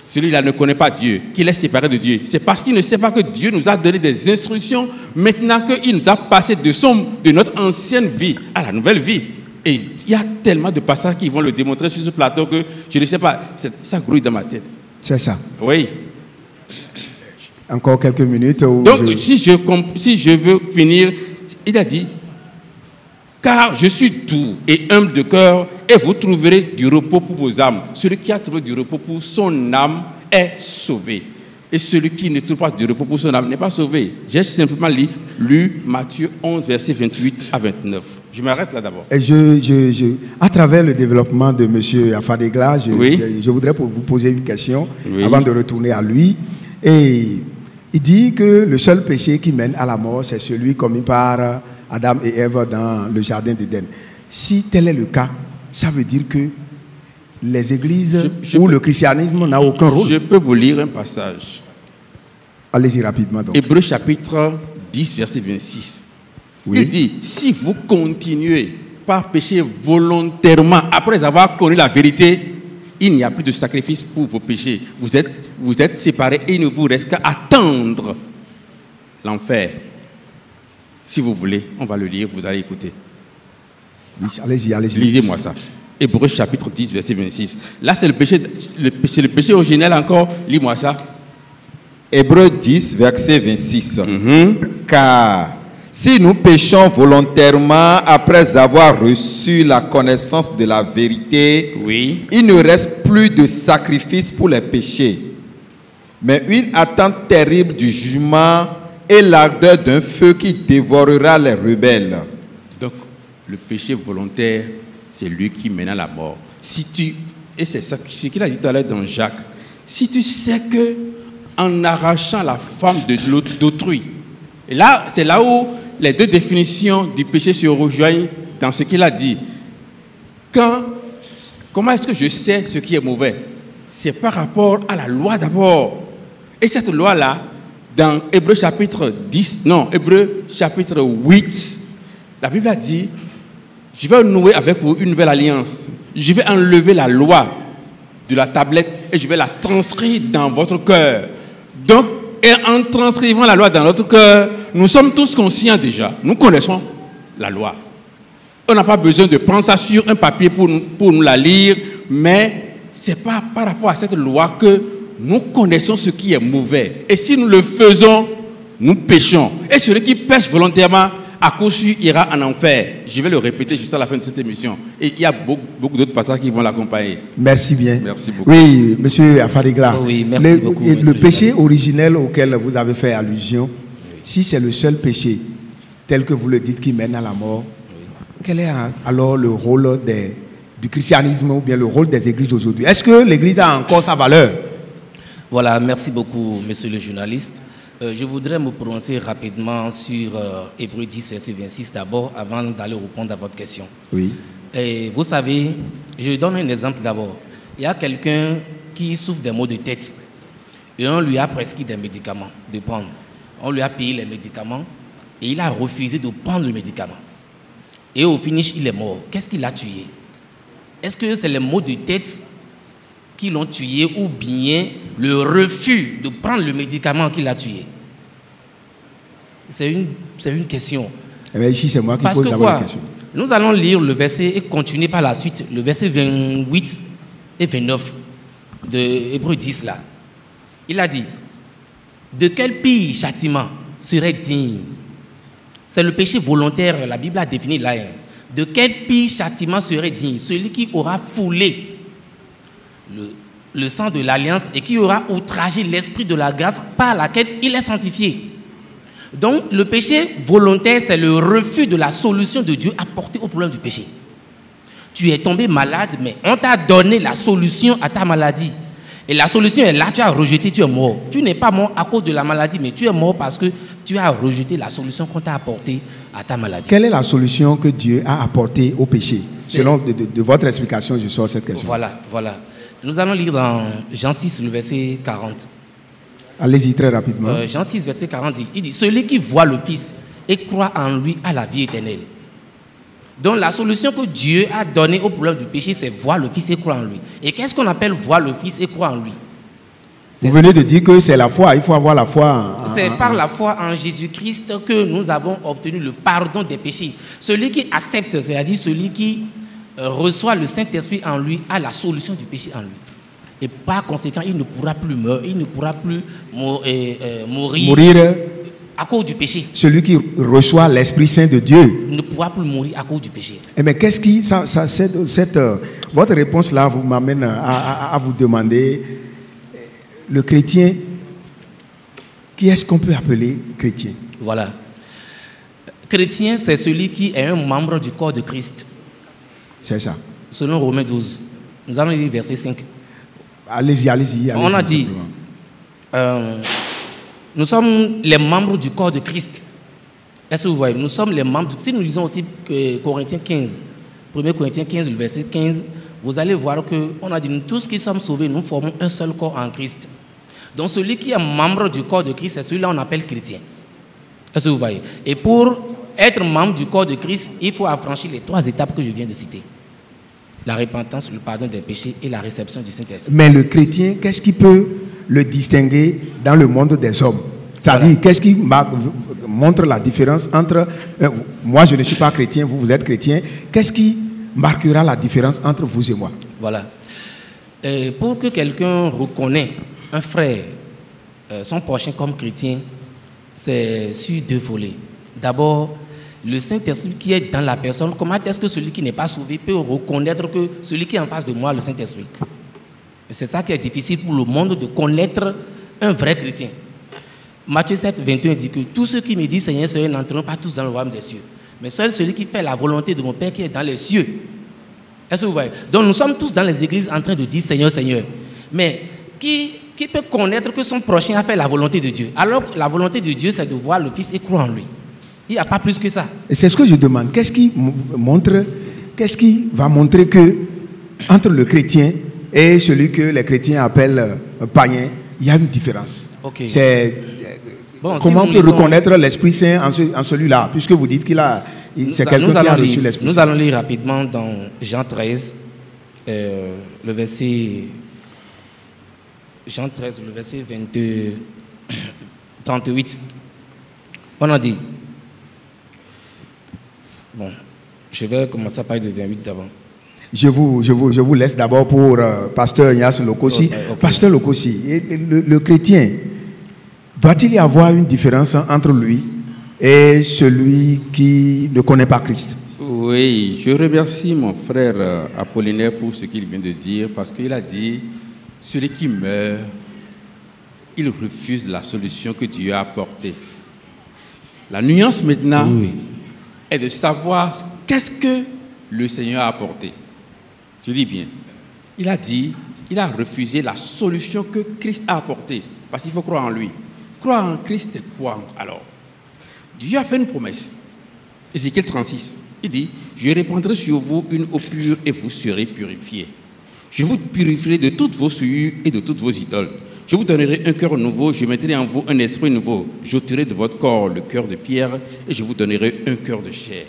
[SPEAKER 5] celui-là ne connaît pas Dieu, qu'il est séparé de Dieu. C'est parce qu'il ne sait pas que Dieu nous a donné des instructions maintenant qu'il nous a passé de notre ancienne vie à la nouvelle vie. Et il y a tellement de passages qui vont le démontrer sur ce plateau que je ne sais pas, ça grouille dans ma tête.
[SPEAKER 1] C'est ça.
[SPEAKER 5] Oui.
[SPEAKER 1] Encore quelques minutes.
[SPEAKER 5] Donc, si je veux finir, il a dit, car je suis doux et humble de cœur, et vous trouverez du repos pour vos âmes. Celui qui a trouvé du repos pour son âme est sauvé. Et celui qui ne trouve pas du repos pour son âme n'est pas sauvé. J'ai simplement lu Matthieu 11, versets 28 à 29. Je m'arrête là d'abord.
[SPEAKER 1] Et à travers le développement de M. Afadegla, je voudrais vous poser une question avant de retourner à lui. Et il dit que le seul péché qui mène à la mort, c'est celui commis par Adam et Ève dans le jardin d'Éden. Si tel est le cas, ça veut dire que les églises ou le christianisme n'a aucun rôle.
[SPEAKER 5] Je peux vous lire un passage.
[SPEAKER 1] Allez-y rapidement. Donc.
[SPEAKER 5] Hébreux chapitre 10, verset 26. Oui. Il dit, si vous continuez par pécher volontairement après avoir connu la vérité, il n'y a plus de sacrifice pour vos péchés. Vous êtes séparés et il ne vous reste qu'à attendre l'enfer. Si vous voulez, on va le lire, vous allez écouter.
[SPEAKER 1] Allez-y.
[SPEAKER 5] Lisez-moi ça. Hébreux chapitre 10, verset 26. Là, c'est le péché originel encore. Lis-moi ça.
[SPEAKER 6] Hébreux 10, verset 26. Car si nous péchons volontairement après avoir reçu la connaissance de la vérité, il ne reste plus de sacrifice pour les péchés, mais une attente terrible du jugement et l'ardeur d'un feu qui dévorera les rebelles.
[SPEAKER 5] Donc, le péché volontaire, c'est lui qui mène à la mort. Et c'est ça ce qu'il a dit tout à l'heure dans Jacques, si tu sais que en arrachant la femme d'autrui, et là, c'est là où les deux définitions du péché se rejoignent dans ce qu'il a dit. Comment est-ce que je sais ce qui est mauvais? C'est par rapport à la loi d'abord. Et cette loi-là, dans Hébreux chapitre 8, la Bible a dit, je vais nouer avec vous une nouvelle alliance. Je vais enlever la loi de la tablette et je vais la transcrire dans votre cœur. Donc, et en transcrivant la loi dans notre cœur, nous sommes tous conscients déjà. Nous connaissons la loi. On n'a pas besoin de prendre ça sur un papier pour nous la lire, mais ce n'est pas par rapport à cette loi que nous connaissons ce qui est mauvais. Et si nous le faisons, nous péchons. Et celui qui pêche volontairement, à coup sûr, ira en enfer. Je vais le répéter jusqu'à la fin de cette émission. Et il y a beaucoup d'autres passages qui vont l'accompagner.
[SPEAKER 1] Merci bien.
[SPEAKER 5] Merci beaucoup.
[SPEAKER 1] Oui, monsieur Afadegla.
[SPEAKER 4] Oui, merci beaucoup.
[SPEAKER 1] Le péché originel auquel vous avez fait allusion, si c'est le seul péché, tel que vous le dites, qui mène à la mort, quel est alors le rôle du christianisme ou bien le rôle des églises aujourd'hui. Est-ce que l'église a encore sa valeur?
[SPEAKER 4] Voilà, merci beaucoup, monsieur le journaliste. Je voudrais me prononcer rapidement sur Hébreux 10, verset 26 d'abord, avant d'aller répondre à votre question.
[SPEAKER 1] Oui.
[SPEAKER 4] Et vous savez, je donne un exemple d'abord. Il y a quelqu'un qui souffre des maux de tête et on lui a prescrit des médicaments de prendre. On lui a payé les médicaments et il a refusé de prendre le médicament. Et au finish, il est mort. Qu'est-ce qui l'a tué? Est-ce que c'est les maux de tête qui l'ont tué ou bien le refus de prendre le médicament qui l'a tué? C'est une question.
[SPEAKER 1] Eh bien, ici, c'est moi qui pose d'abord la question.
[SPEAKER 4] Nous allons lire le verset et continuer par la suite, le verset 28 et 29 de Hébreux 10 là. Il a dit, de quel pire châtiment serait digne? C'est le péché volontaire, la Bible a défini là. De quel pire châtiment serait digne? Celui qui aura foulé le sang de l'alliance et qui aura outragé l'esprit de la grâce par laquelle il est sanctifié. Donc, le péché volontaire, c'est le refus de la solution de Dieu apportée au problème du péché. Tu es tombé malade, mais on t'a donné la solution à ta maladie. Et la solution est là, tu as rejeté, tu es mort. Tu n'es pas mort à cause de la maladie, mais tu es mort parce que tu as rejeté la solution qu'on t'a apportée à ta maladie.
[SPEAKER 1] Quelle est la solution que Dieu a apportée au péché? Selon de votre explication, je sors cette question.
[SPEAKER 4] Voilà. Nous allons lire dans Jean 6, le verset 40.
[SPEAKER 1] Allez-y très rapidement.
[SPEAKER 4] Jean 6, verset 40, il dit, celui qui voit le Fils et croit en lui a la vie éternelle. Donc la solution que Dieu a donnée au problème du péché, c'est voir le Fils et croire en lui. Et qu'est-ce qu'on appelle voir le Fils et croire en lui?
[SPEAKER 1] Vous venez de dire que c'est la foi, il faut avoir la foi.
[SPEAKER 4] C'est par la foi en Jésus-Christ que nous avons obtenu le pardon des péchés. Celui qui accepte, c'est-à-dire celui qui reçoit le Saint-Esprit en lui, a la solution du péché en lui. Et par conséquent, il ne pourra plus mourir à cause du péché.
[SPEAKER 1] Celui qui reçoit l'Esprit Saint de Dieu
[SPEAKER 4] ne pourra plus mourir à cause du péché.
[SPEAKER 1] Mais qu'est-ce qui... votre réponse-là vous m'amène à vous demander, le chrétien, qui est-ce qu'on peut appeler chrétien?
[SPEAKER 4] Voilà. Chrétien, c'est celui qui est un membre du corps de Christ.
[SPEAKER 1] C'est ça.
[SPEAKER 4] Selon Romains 12. Nous allons lire verset 5.
[SPEAKER 1] Allez-y.
[SPEAKER 4] On a dit, nous sommes les membres du corps de Christ. Est-ce que vous voyez? Nous sommes les membres. Si nous lisons aussi Corinthiens 15, 1 Corinthiens 15, le verset 15, vous allez voir qu'on a dit, nous tous qui sommes sauvés, nous formons un seul corps en Christ. Donc celui qui est membre du corps de Christ, c'est celui-là qu'on appelle chrétien. Est-ce que vous voyez? Et pour être membre du corps de Christ, il faut affranchir les 3 étapes que je viens de citer. La repentance, le pardon des péchés et la réception du Saint-Esprit.
[SPEAKER 1] Mais le chrétien, qu'est-ce qui peut le distinguer dans le monde des hommes? C'est-à-dire, qu'est-ce qui montre la différence entre... moi, je ne suis pas chrétien, vous êtes chrétien. Qu'est-ce qui marquera la différence entre vous et moi?
[SPEAKER 4] Voilà. Pour que quelqu'un reconnaisse un frère, son prochain comme chrétien, c'est sur 2 volets. D'abord, le Saint-Esprit qui est dans la personne. Comment est-ce que celui qui n'est pas sauvé peut reconnaître que celui qui est en face de moi, le Saint-Esprit? C'est ça qui est difficile pour le monde, de connaître un vrai chrétien. Matthieu 7, 21 dit que tous ceux qui me disent Seigneur, Seigneur n'entreront pas tous dans le royaume des cieux, mais seul celui qui fait la volonté de mon Père qui est dans les cieux. Est-ce que vous voyez? Donc nous sommes tous dans les églises en train de dire Seigneur, Seigneur. Mais qui peut connaître que son prochain a fait la volonté de Dieu? Alors la volonté de Dieu, c'est de voir le Fils et croire en lui. Il n'y a pas plus que ça.
[SPEAKER 1] Et c'est ce que je demande. Qu'est-ce qui va montrer que entre le chrétien et celui que les chrétiens appellent païen, il y a une différence?
[SPEAKER 4] Okay.
[SPEAKER 1] Comment on peut reconnaître l'Esprit Saint en celui-là, puisque vous dites c'est quelqu'un qui a reçu l'Esprit Saint?
[SPEAKER 4] Nous allons lire rapidement dans Jean 13, le verset 38. On a dit... Bon, je vais commencer à parler de 28 d'abord.
[SPEAKER 1] Je vous laisse d'abord pour Pasteur Ignace Lokossi. Okay. Pasteur Lokossi, le chrétien, doit-il y avoir une différence entre lui et celui qui ne connaît pas Christ?
[SPEAKER 5] Oui, je remercie mon frère Apollinaire pour ce qu'il vient de dire, parce qu'il a dit, celui qui meurt, il refuse la solution que Dieu a apportée. La nuance maintenant est de savoir qu'est-ce que le Seigneur a apporté. Je dis bien. Il a refusé la solution que Christ a apportée. Parce qu'il faut croire en lui. Croire en Christ, c'est quoi alors? Dieu a fait une promesse. Ézéchiel 36. Il dit, je répandrai sur vous une eau pure et vous serez purifiés. Je vous purifierai de toutes vos souillures et de toutes vos idoles. Je vous donnerai un cœur nouveau, je mettrai en vous un esprit nouveau. J'ôterai de votre corps le cœur de pierre et je vous donnerai un cœur de chair.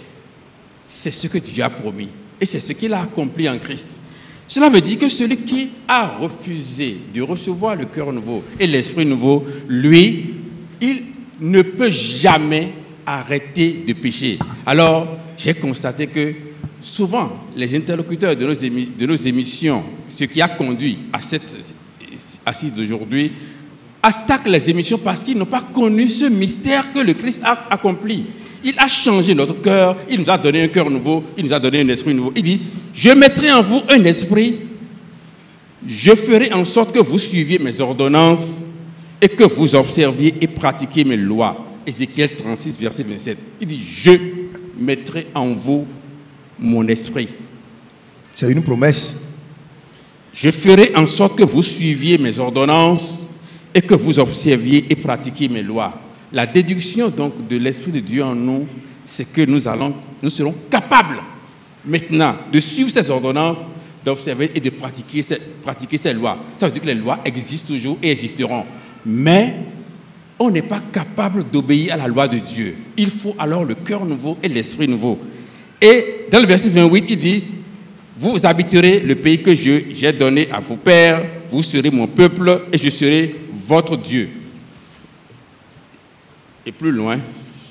[SPEAKER 5] C'est ce que Dieu a promis. Et c'est ce qu'il a accompli en Christ. Cela veut dire que celui qui a refusé de recevoir le cœur nouveau et l'esprit nouveau, lui, il ne peut jamais arrêter de pécher. Alors, j'ai constaté que souvent, les interlocuteurs de nos émissions, ce qui a conduit à cette assise d'aujourd'hui, attaquent les émissions parce qu'ils n'ont pas connu ce mystère que le Christ a accompli. Il a changé notre cœur, il nous a donné un cœur nouveau, il nous a donné un esprit nouveau. Il dit, je mettrai en vous un esprit, je ferai en sorte que vous suiviez mes ordonnances et que vous observiez et pratiquiez mes lois. Ézéchiel 36, verset 27. Il dit, je mettrai en vous mon esprit.
[SPEAKER 1] C'est une promesse.
[SPEAKER 5] Je ferai en sorte que vous suiviez mes ordonnances et que vous observiez et pratiquiez mes lois. La déduction donc de l'Esprit de Dieu en nous, c'est que nous serons capables maintenant de suivre ces ordonnances, d'observer et de pratiquer ces lois. Ça veut dire que les lois existent toujours et existeront. Mais on n'est pas capable d'obéir à la loi de Dieu. Il faut alors le cœur nouveau et l'esprit nouveau. Et dans le verset 28, il dit, vous habiterez le pays que j'ai donné à vos pères, vous serez mon peuple et je serai votre Dieu. Et plus loin,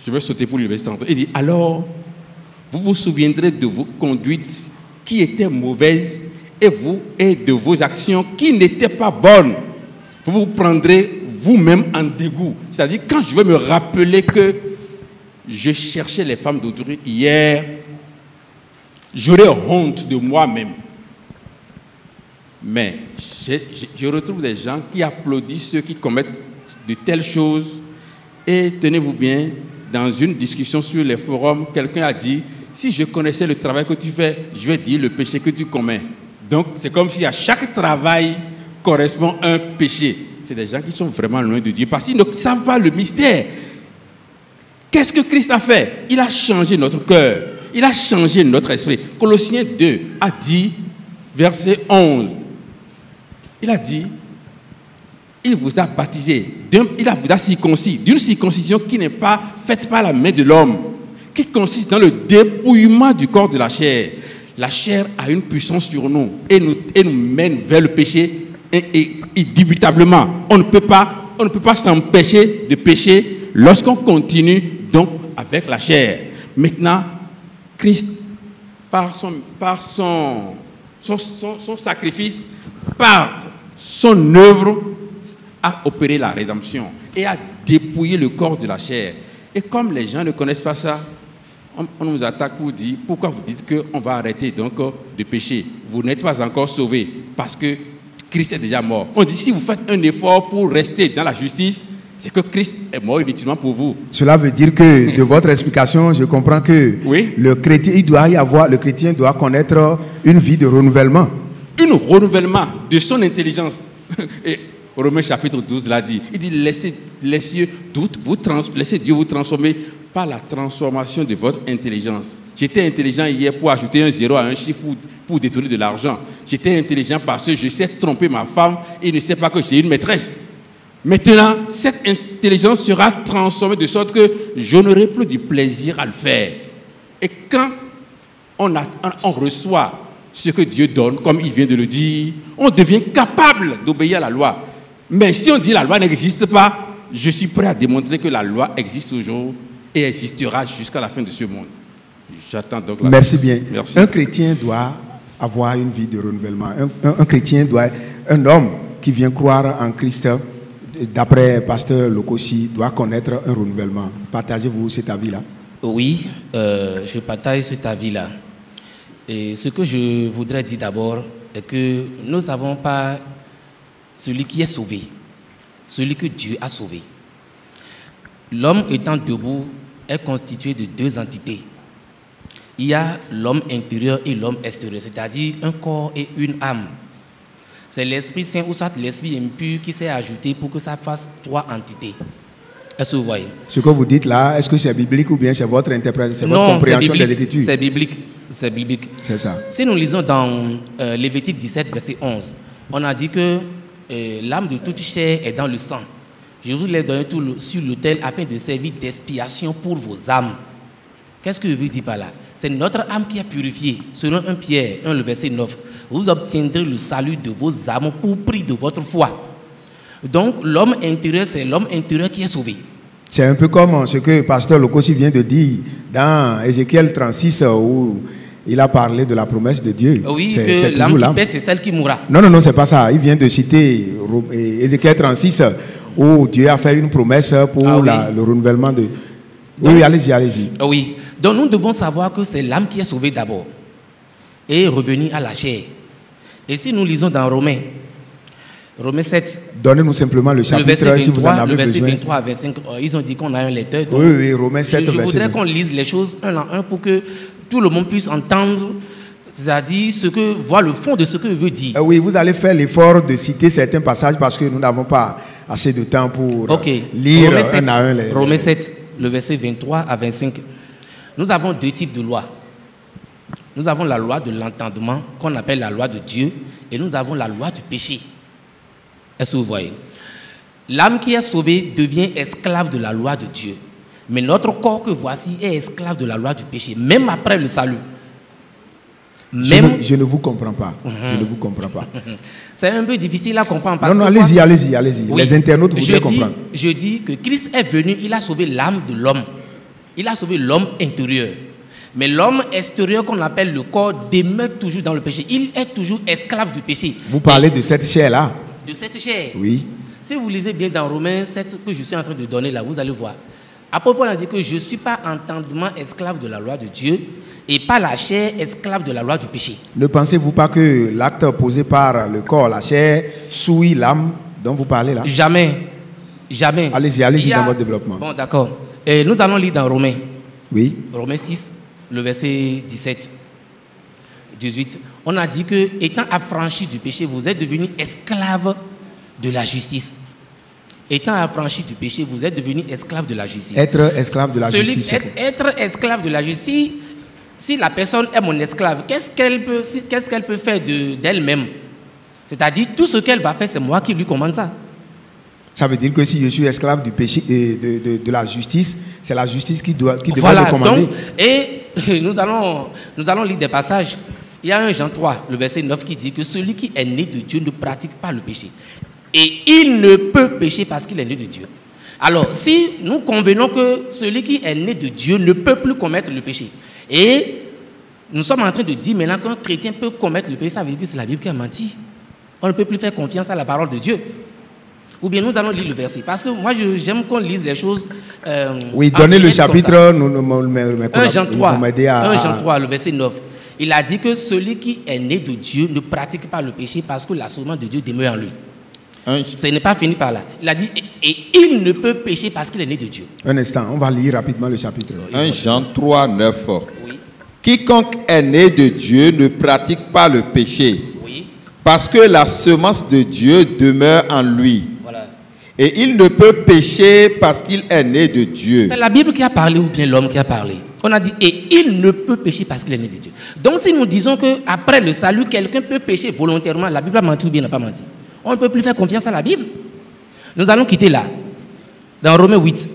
[SPEAKER 5] je vais sauter pour le verset 30. Il dit, alors, vous vous souviendrez de vos conduites qui étaient mauvaises et de vos actions qui n'étaient pas bonnes. Vous vous prendrez vous-même en dégoût. C'est-à-dire, quand je vais me rappeler que je cherchais les femmes d'autrui hier, j'aurais honte de moi-même. Mais je retrouve des gens qui applaudissent ceux qui commettent de telles choses. Et tenez-vous bien, dans une discussion sur les forums, quelqu'un a dit, si je connaissais le travail que tu fais, je vais dire le péché que tu commets. Donc, c'est comme si à chaque travail correspond un péché. C'est des gens qui sont vraiment loin de Dieu parce qu'ils ne savent pas le mystère. Qu'est-ce que Christ a fait? Il a changé notre cœur. Il a changé notre esprit. Colossiens 2 a dit, verset 11, il a dit, il vous a baptisé, il vous a circoncis, d'une circoncision qui n'est pas faite par la main de l'homme, qui consiste dans le dépouillement du corps de la chair. La chair a une puissance sur nous et nous mène vers le péché indubitablement. On ne peut pas s'empêcher de pécher lorsqu'on continue donc avec la chair. Maintenant, Christ, par son sacrifice, par son œuvre, a opéré la rédemption et a dépouillé le corps de la chair. Et comme les gens ne connaissent pas ça, on nous attaque pour dire, pourquoi vous dites qu'on va arrêter donc de pécher? Vous n'êtes pas encore sauvés parce que Christ est déjà mort. On dit, si vous faites un effort pour rester dans la justice, c'est que Christ est mort inutilement pour vous.
[SPEAKER 1] Cela veut dire que, de votre explication, je comprends que
[SPEAKER 5] oui,
[SPEAKER 1] le chrétien doit connaître une vie de renouvellement.
[SPEAKER 5] Un renouvellement de son intelligence. Et Romains chapitre 12 l'a dit. Il dit, laissez Dieu vous transformer par la transformation de votre intelligence. J'étais intelligent hier pour ajouter un zéro à un chiffre pour détourner de l'argent. J'étais intelligent parce que je sais tromper ma femme et ne sais pas que j'ai une maîtresse. Maintenant, cette intelligence sera transformée de sorte que je n'aurai plus du plaisir à le faire. Et quand on reçoit ce que Dieu donne, comme il vient de le dire, on devient capable d'obéir à la loi. Mais si on dit la loi n'existe pas, je suis prêt à démontrer que la loi existe toujours et existera jusqu'à la fin de ce monde. J'attends donc la
[SPEAKER 1] Merci bien.
[SPEAKER 5] Merci.
[SPEAKER 1] Un chrétien doit avoir une vie de renouvellement. Un chrétien un homme qui vient croire en Christ, d'après Pasteur Lokossi, doit connaître un renouvellement. Partagez-vous cet avis-là?
[SPEAKER 4] Oui, je partage cet avis-là. Et ce que je voudrais dire d'abord est que nous n'avons pas celui qui est sauvé, celui que Dieu a sauvé. L'homme étant debout est constitué de deux entités. il y a l'homme intérieur et l'homme extérieur, c'est-à-dire un corps et une âme. C'est l'Esprit Saint ou soit l'Esprit impur qui s'est ajouté pour que ça fasse 3 entités. Est-ce que vous voyez?
[SPEAKER 1] Ce que vous dites là, est-ce que c'est biblique ou bien c'est votre interprétation, votre compréhension des Écritures?
[SPEAKER 4] C'est biblique. C'est biblique.
[SPEAKER 1] C'est ça.
[SPEAKER 4] Si nous lisons dans Lévitique 17, verset 11, on a dit que l'âme de toute chair est dans le sang. Je vous l'ai donné sur l'autel afin de servir d'expiation pour vos âmes. Qu'est-ce que je veux dire par là? C'est notre âme qui est purifiée. Selon 1 Pierre 1, le verset 9, vous obtiendrez le salut de vos âmes pour prix de votre foi. Donc, l'homme intérieur, c'est l'homme intérieur qui est sauvé.
[SPEAKER 1] C'est un peu comme ce que le pasteur Lokosi vient de dire dans Ézéchiel 36 où il a parlé de la promesse de Dieu.
[SPEAKER 4] Oui, que l'âme qui pèse, c'est celle qui mourra.
[SPEAKER 1] Non, non, non, c'est pas ça. Il vient de citer Ézéchiel 36 où Dieu a fait une promesse pour le renouvellement de... Donc, oui, allez-y, allez-y.
[SPEAKER 4] Oui, donc nous devons savoir que c'est l'âme qui est sauvée d'abord et revenir à la chair. Et si nous lisons dans Romains 7,
[SPEAKER 1] donnez-nous simplement le chapitre,
[SPEAKER 4] verset 23,
[SPEAKER 1] si vous en avez
[SPEAKER 4] le verset
[SPEAKER 1] besoin.
[SPEAKER 4] 23 à 25, ils ont dit qu'on a un lecteur. Donc
[SPEAKER 1] oui, Romains 7,
[SPEAKER 4] je voudrais qu'on lise les choses un à un pour que tout le monde puisse entendre, c'est-à-dire voir le fond de ce que veut dire.
[SPEAKER 1] Oui, vous allez faire l'effort de citer certains passages parce que nous n'avons pas assez de temps pour lire
[SPEAKER 4] Romains 7,
[SPEAKER 1] un à un.
[SPEAKER 4] Romains 7, le verset 23 à 25. Nous avons 2 types de lois. Nous avons la loi de l'entendement, qu'on appelle la loi de Dieu, et nous avons la loi du péché. Est-ce que vous voyez? L'âme qui est sauvée devient esclave de la loi de Dieu. Mais notre corps que voici est esclave de la loi du péché, même après le salut.
[SPEAKER 1] Je ne vous comprends pas. Je ne vous comprends pas.
[SPEAKER 4] C'est un peu difficile à comprendre. Parce
[SPEAKER 1] non, allez-y, allez-y, allez-y. Oui. Les internautes voudraient comprendre.
[SPEAKER 4] Je dis que Christ est venu, il a sauvé l'âme de l'homme. Il a sauvé l'homme intérieur. Mais l'homme extérieur qu'on appelle le corps demeure toujours dans le péché. Il est toujours esclave du péché.
[SPEAKER 1] Vous parlez de cette chair-là?
[SPEAKER 4] De cette chair.
[SPEAKER 1] Oui.
[SPEAKER 4] Si vous lisez bien dans Romains 7 que je suis en train de donner là, vous allez voir. Apôtre Paul a dit que je ne suis pas entendement esclave de la loi de Dieu et pas la chair esclave de la loi du péché. Ne
[SPEAKER 1] pensez-vous pas que l'acte posé par le corps, la chair, souille l'âme dont vous parlez là?
[SPEAKER 4] Jamais. Jamais.
[SPEAKER 1] Allez-y dans votre développement.
[SPEAKER 4] Bon, d'accord. Nous allons lire dans Romains.
[SPEAKER 1] Oui.
[SPEAKER 4] Romains 6, le verset 17. 18. On a dit que, étant affranchis du péché, vous êtes devenus esclaves de la justice. Étant affranchis du péché, vous êtes devenus esclaves de la justice.
[SPEAKER 1] Être esclave de la justice.
[SPEAKER 4] Être esclave de la justice, si la personne est mon esclave, qu'est-ce qu'elle peut faire d'elle-même? C'est-à-dire, tout ce qu'elle va faire, c'est moi qui lui commande ça.
[SPEAKER 1] Ça veut dire que si je suis esclave du péché et de la justice, c'est la justice qui doit
[SPEAKER 4] voilà,
[SPEAKER 1] me commander.
[SPEAKER 4] Donc, et nous allons lire des passages. Il y a un Jean 3, le verset 9 qui dit que celui qui est né de Dieu ne pratique pas le péché. Et il ne peut pécher parce qu'il est né de Dieu. Alors, si nous convenons que celui qui est né de Dieu ne peut plus commettre le péché, et nous sommes en train de dire maintenant qu'un chrétien peut commettre le péché, ça veut dire que c'est la Bible qui a menti. On ne peut plus faire confiance à la parole de Dieu. Ou bien nous allons lire le verset. Parce que moi, j'aime qu'on lise les choses.
[SPEAKER 1] Oui, donnez le chapitre.
[SPEAKER 4] 1 Jean 3, le verset 9. Il a dit que celui qui est né de Dieu ne pratique pas le péché parce que la semence de Dieu demeure en lui. Ce n'est pas fini par là. Il a dit, et il ne peut pécher parce qu'il est né de Dieu.
[SPEAKER 1] Un instant, on va lire rapidement le chapitre.
[SPEAKER 6] 1 Jean 3, 9.
[SPEAKER 4] Oui.
[SPEAKER 6] Quiconque est né de Dieu ne pratique pas le péché.
[SPEAKER 4] Oui.
[SPEAKER 6] Parce que la semence de Dieu demeure en lui.
[SPEAKER 4] Voilà.
[SPEAKER 6] Et il ne peut pécher parce qu'il est né de Dieu.
[SPEAKER 4] C'est la Bible qui a parlé ou bien l'homme qui a parlé? On a dit, et il ne peut pécher parce qu'il est né de Dieu. Donc si nous disons qu'après le salut, quelqu'un peut pécher volontairement, la Bible a menti ou bien n'a pas menti? On ne peut plus faire confiance à la Bible. Nous allons quitter là. Dans Romains 8.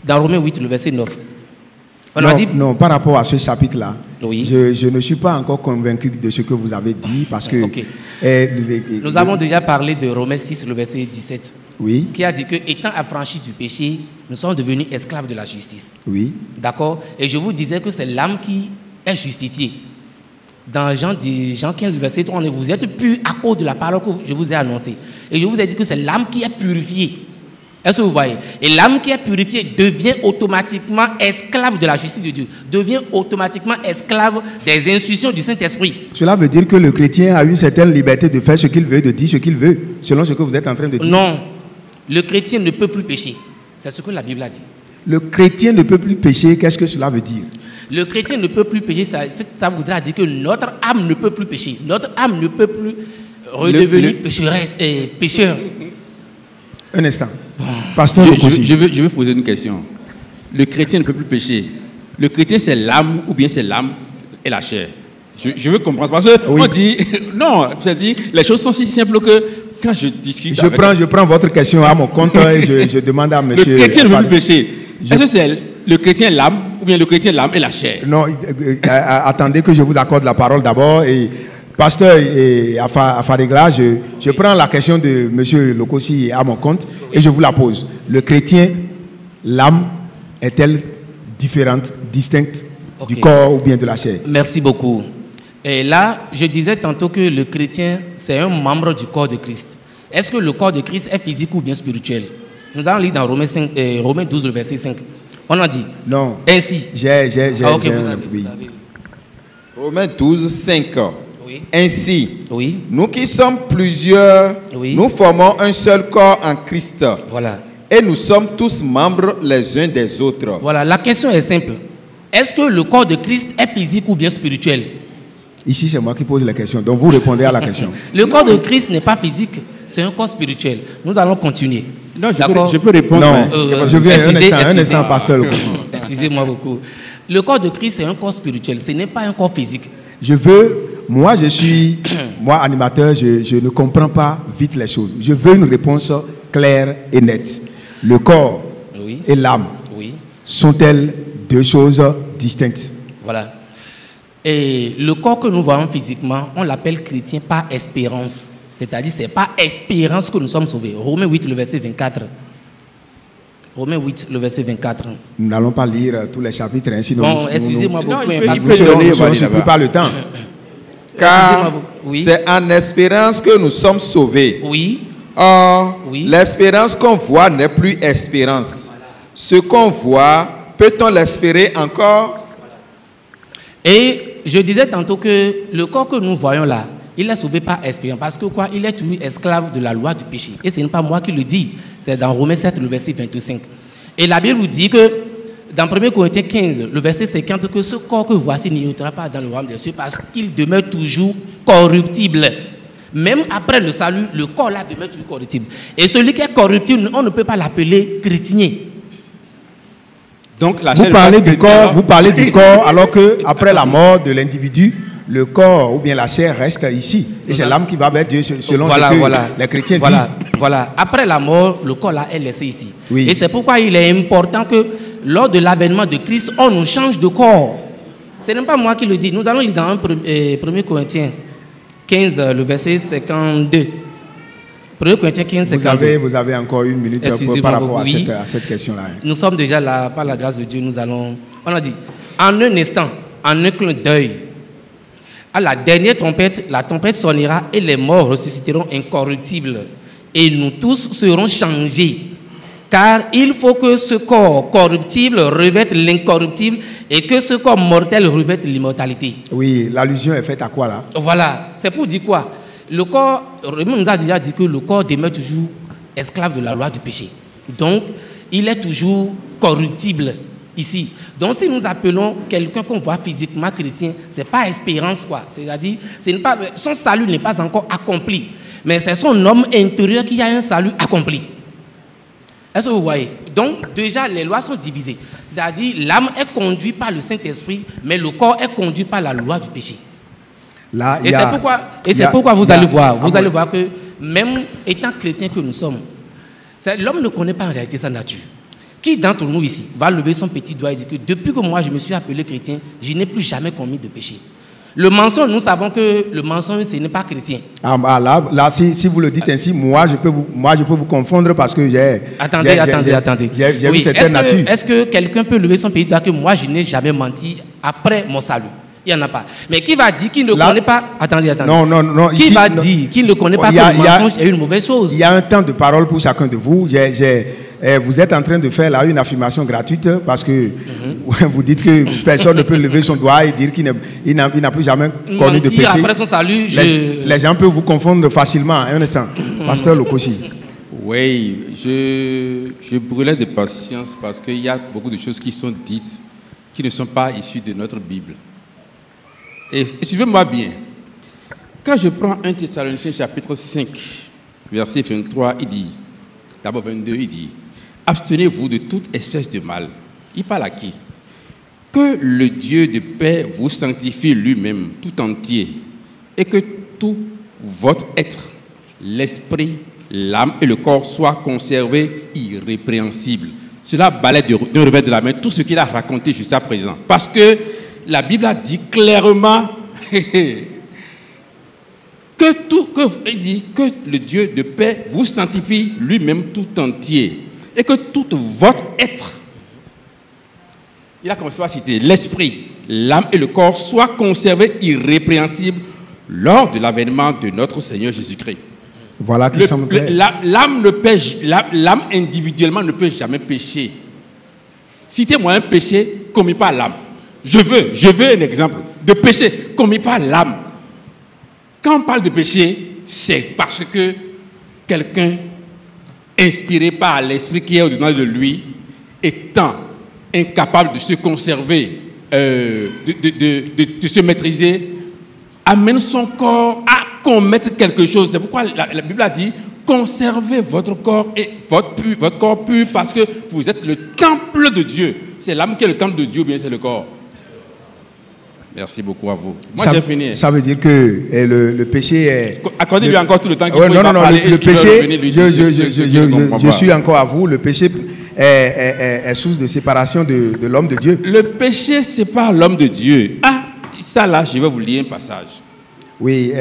[SPEAKER 4] Dans Romains 8, le verset 9.
[SPEAKER 1] Non, par rapport à ce chapitre-là,
[SPEAKER 4] oui.
[SPEAKER 1] je ne suis pas encore convaincu de ce que vous avez dit parce que...
[SPEAKER 4] Okay. Nous avons déjà parlé de Romains 6, le verset 17.
[SPEAKER 1] Oui.
[SPEAKER 4] Qui a dit que, étant affranchis du péché, nous sommes devenus esclaves de la justice.
[SPEAKER 1] Oui.
[SPEAKER 4] D'accord? Et je vous disais que c'est l'âme qui est justifiée. Dans Jean 15, verset 3, vous êtes purs à cause de la parole que je vous ai annoncée. Et je vous ai dit que c'est l'âme qui est purifiée. Est-ce que vous voyez? Et l'âme qui est purifiée devient automatiquement esclave de la justice de Dieu. Devient automatiquement esclave des instructions du Saint-Esprit.
[SPEAKER 1] Cela veut dire que le chrétien a une certaine liberté de faire ce qu'il veut, de dire ce qu'il veut, selon ce que vous êtes en train de dire.
[SPEAKER 4] Non. Le chrétien ne peut plus pécher. C'est ce que la Bible a dit.
[SPEAKER 1] Le chrétien ne peut plus pécher, qu'est-ce que cela veut dire?
[SPEAKER 4] Le chrétien ne peut plus pécher, ça voudra dire que notre âme ne peut plus pécher. Notre âme ne peut plus redevenir pécheur.
[SPEAKER 1] Un instant. Pasteur Lokosi.
[SPEAKER 5] Je veux poser une question. Le chrétien ne peut plus pécher. Le chrétien, c'est l'âme ou bien c'est l'âme et la chair? Je veux comprendre. Parce qu'on dit... Non, c'est-à-dire, les choses sont si simples que quand je discute...
[SPEAKER 1] Je prends votre question à mon compte et je demande à monsieur...
[SPEAKER 5] Le chrétien ne peut plus pécher. Est-ce que c'est le chrétien l'âme ou bien le chrétien l'âme et la chair?
[SPEAKER 1] Non, attendez que je vous accorde la parole d'abord. Et pasteur Afaregla, je prends la question de monsieur Lokosi à mon compte et je vous la pose. Le chrétien, l'âme est-elle différente, distincte du corps ou bien de la chair?
[SPEAKER 4] Merci beaucoup. Et là, je disais tantôt que le chrétien, c'est un membre du corps de Christ. Est-ce que le corps de Christ est physique ou bien spirituel? Nous allons lire dans Romains 12, le verset 5. On a dit.
[SPEAKER 1] Non.
[SPEAKER 4] Ainsi.
[SPEAKER 1] Oui.
[SPEAKER 6] Romains 12, 5.
[SPEAKER 4] Oui.
[SPEAKER 6] Ainsi,
[SPEAKER 4] oui.
[SPEAKER 6] Nous qui sommes plusieurs,
[SPEAKER 4] oui.
[SPEAKER 6] Nous formons un seul corps en Christ.
[SPEAKER 4] Voilà.
[SPEAKER 6] Et nous sommes tous membres les uns des autres.
[SPEAKER 4] Voilà, la question est simple. Est-ce que le corps de Christ est physique ou bien spirituel?
[SPEAKER 1] Ici, c'est moi qui pose la question. Donc, vous répondez à la question.
[SPEAKER 4] Le corps de Christ n'est pas physique, c'est un corps spirituel. Nous allons continuer.
[SPEAKER 5] Non, je peux répondre.
[SPEAKER 1] Non, je viens un instant, pasteur Lokosi.
[SPEAKER 4] Excusez-moi beaucoup. Le corps de Christ, c'est un corps spirituel. Ce n'est pas un corps physique.
[SPEAKER 1] Moi, animateur, je ne comprends pas vite les choses. Je veux une réponse claire et nette. Le corps et l'âme sont-elles deux choses distinctes?
[SPEAKER 4] Voilà. Et le corps que nous voyons physiquement, on l'appelle chrétien par espérance. C'est-à-dire, c'est par espérance que nous sommes sauvés. Romains 8, le verset 24. Romains 8, le verset 24.
[SPEAKER 1] Nous n'allons pas lire tous les chapitres. Hein, sinon
[SPEAKER 4] bon, excusez-moi beaucoup.
[SPEAKER 1] Parce que je ne peux pas le temps.
[SPEAKER 6] Car c'est en espérance que nous sommes sauvés.
[SPEAKER 4] Oui.
[SPEAKER 6] Or, l'espérance qu'on voit n'est plus espérance. Ce qu'on voit, peut-on l'espérer encore?
[SPEAKER 4] Et je disais tantôt que le corps que nous voyons là, il est sauvé par espérance. Parce que quoi? Il est toujours esclave de la loi du péché. Et ce n'est pas moi qui le dis. C'est dans Romains 7, le verset 25. Et la Bible nous dit que, dans 1 Corinthiens 15, le verset 50, que ce corps que voici n'ira pas dans le royaume des cieux parce qu'il demeure toujours corruptible. Même après le salut, le corps là demeure toujours corruptible. Et celui qui est corruptible, on ne peut pas l'appeler chrétien.
[SPEAKER 5] Donc,
[SPEAKER 1] vous parlez du corps alors que après la mort de l'individu, le corps ou bien la chair reste ici. Et c'est l'âme qui va vers Dieu selon ce que les chrétiens disent.
[SPEAKER 4] Voilà. Après la mort, le corps là est laissé ici.
[SPEAKER 1] Oui.
[SPEAKER 4] Et c'est pourquoi il est important que lors de l'avènement de Christ, on nous change de corps. Ce n'est pas moi qui le dis. Nous allons lire dans 1 Corinthiens 15, le verset 52. 1 Corinthiens 15, 52.
[SPEAKER 1] Vous avez encore une minute par rapport à cette question-là.
[SPEAKER 4] Nous sommes déjà là, par la grâce de Dieu, on a dit, en un instant, en un clin d'œil, à la dernière trompette, la trompette sonnera et les morts ressusciteront incorruptibles. Et nous tous serons changés. Car il faut que ce corps corruptible revête l'incorruptible et que ce corps mortel revête l'immortalité.
[SPEAKER 1] Oui, l'allusion est faite à quoi là?
[SPEAKER 4] Voilà, c'est pour dire quoi? Le corps, Raymond nous a déjà dit que le corps demeure toujours esclave de la loi du péché. Donc, il est toujours corruptible ici. Donc, si nous appelons quelqu'un qu'on voit physiquement chrétien, ce n'est pas espérance, quoi. C'est-à-dire, son salut n'est pas encore accompli. Mais c'est son homme intérieur qui a un salut accompli. Est-ce que vous voyez? Donc, déjà, les lois sont divisées. C'est-à-dire, l'âme est conduite par le Saint-Esprit, mais le corps est conduit par la loi du péché.
[SPEAKER 1] Là,
[SPEAKER 4] c'est pourquoi vous allez voir que même étant chrétien que nous sommes, l'homme ne connaît pas en réalité sa nature. Qui d'entre nous ici va lever son petit doigt et dire que depuis que moi je me suis appelé chrétien, je n'ai plus jamais commis de péché? Le mensonge, nous savons que le mensonge, ce n'est pas chrétien.
[SPEAKER 1] Là, si vous le dites ainsi, moi je peux vous confondre parce que j'ai...
[SPEAKER 4] Attendez.
[SPEAKER 1] J'ai une certaine nature.
[SPEAKER 4] Est-ce que quelqu'un peut lever son petit doigt que moi je n'ai jamais menti après mon salut? Il n'y en a pas. Mais qui va dire qu'il ne connaît pas... Attendez.
[SPEAKER 1] Non.
[SPEAKER 4] Qui va dire qu'il ne connaît pas que le mensonge est une mauvaise chose?
[SPEAKER 1] Il y a un temps de parole pour chacun de vous. Vous êtes en train de faire là une affirmation gratuite parce que vous dites que personne ne peut lever son doigt et dire qu'il n'a plus jamais connu de péché.
[SPEAKER 4] Après son salut,
[SPEAKER 1] les gens peuvent vous confondre facilement. Un instant. Pasteur Lokosi.
[SPEAKER 5] Oui, je brûlais de patience parce qu'il y a beaucoup de choses qui sont dites qui ne sont pas issus de notre Bible. Et suivez-moi bien. Quand je prends 1 Thessaloniciens chapitre 5, verset 23, il dit, d'abord 22, il dit, abstenez-vous de toute espèce de mal. Il parle à qui? Que le Dieu de paix vous sanctifie lui-même tout entier et que tout votre être, l'esprit, l'âme et le corps soient conservés irrépréhensibles. Cela balaie d'un revers de la main tout ce qu'il a raconté jusqu'à présent. Parce que la Bible a dit clairement il dit que le Dieu de paix vous sanctifie lui-même tout entier et que tout votre être, il a commencé par citer l'esprit, l'âme et le corps soient conservés irrépréhensibles lors de l'avènement de notre Seigneur Jésus-Christ.
[SPEAKER 1] Voilà qui semble clair.
[SPEAKER 5] L'âme individuellement ne peut jamais pécher. Citez-moi un péché commis par l'âme. Je veux un exemple de péché commis par l'âme. Quand on parle de péché, c'est parce que quelqu'un inspiré par l'esprit qui est au-dedans de lui, étant incapable de se conserver, de se maîtriser, amène son corps à commettre quelque chose. C'est pourquoi la Bible a dit, conservez votre corps et votre corps pur parce que vous êtes le temple de Dieu. C'est l'âme qui est le temple de Dieu ou bien c'est le corps? Merci beaucoup à vous. Moi, j'ai fini.
[SPEAKER 1] Ça veut dire que le péché est...
[SPEAKER 5] Accordez-lui encore tout le temps qu'il faut.
[SPEAKER 1] Non, le péché, je suis encore à vous, le péché est source de séparation de l'homme de Dieu.
[SPEAKER 5] Le péché sépare l'homme de Dieu. Ah, ça là, je vais vous lire un passage.
[SPEAKER 1] Oui,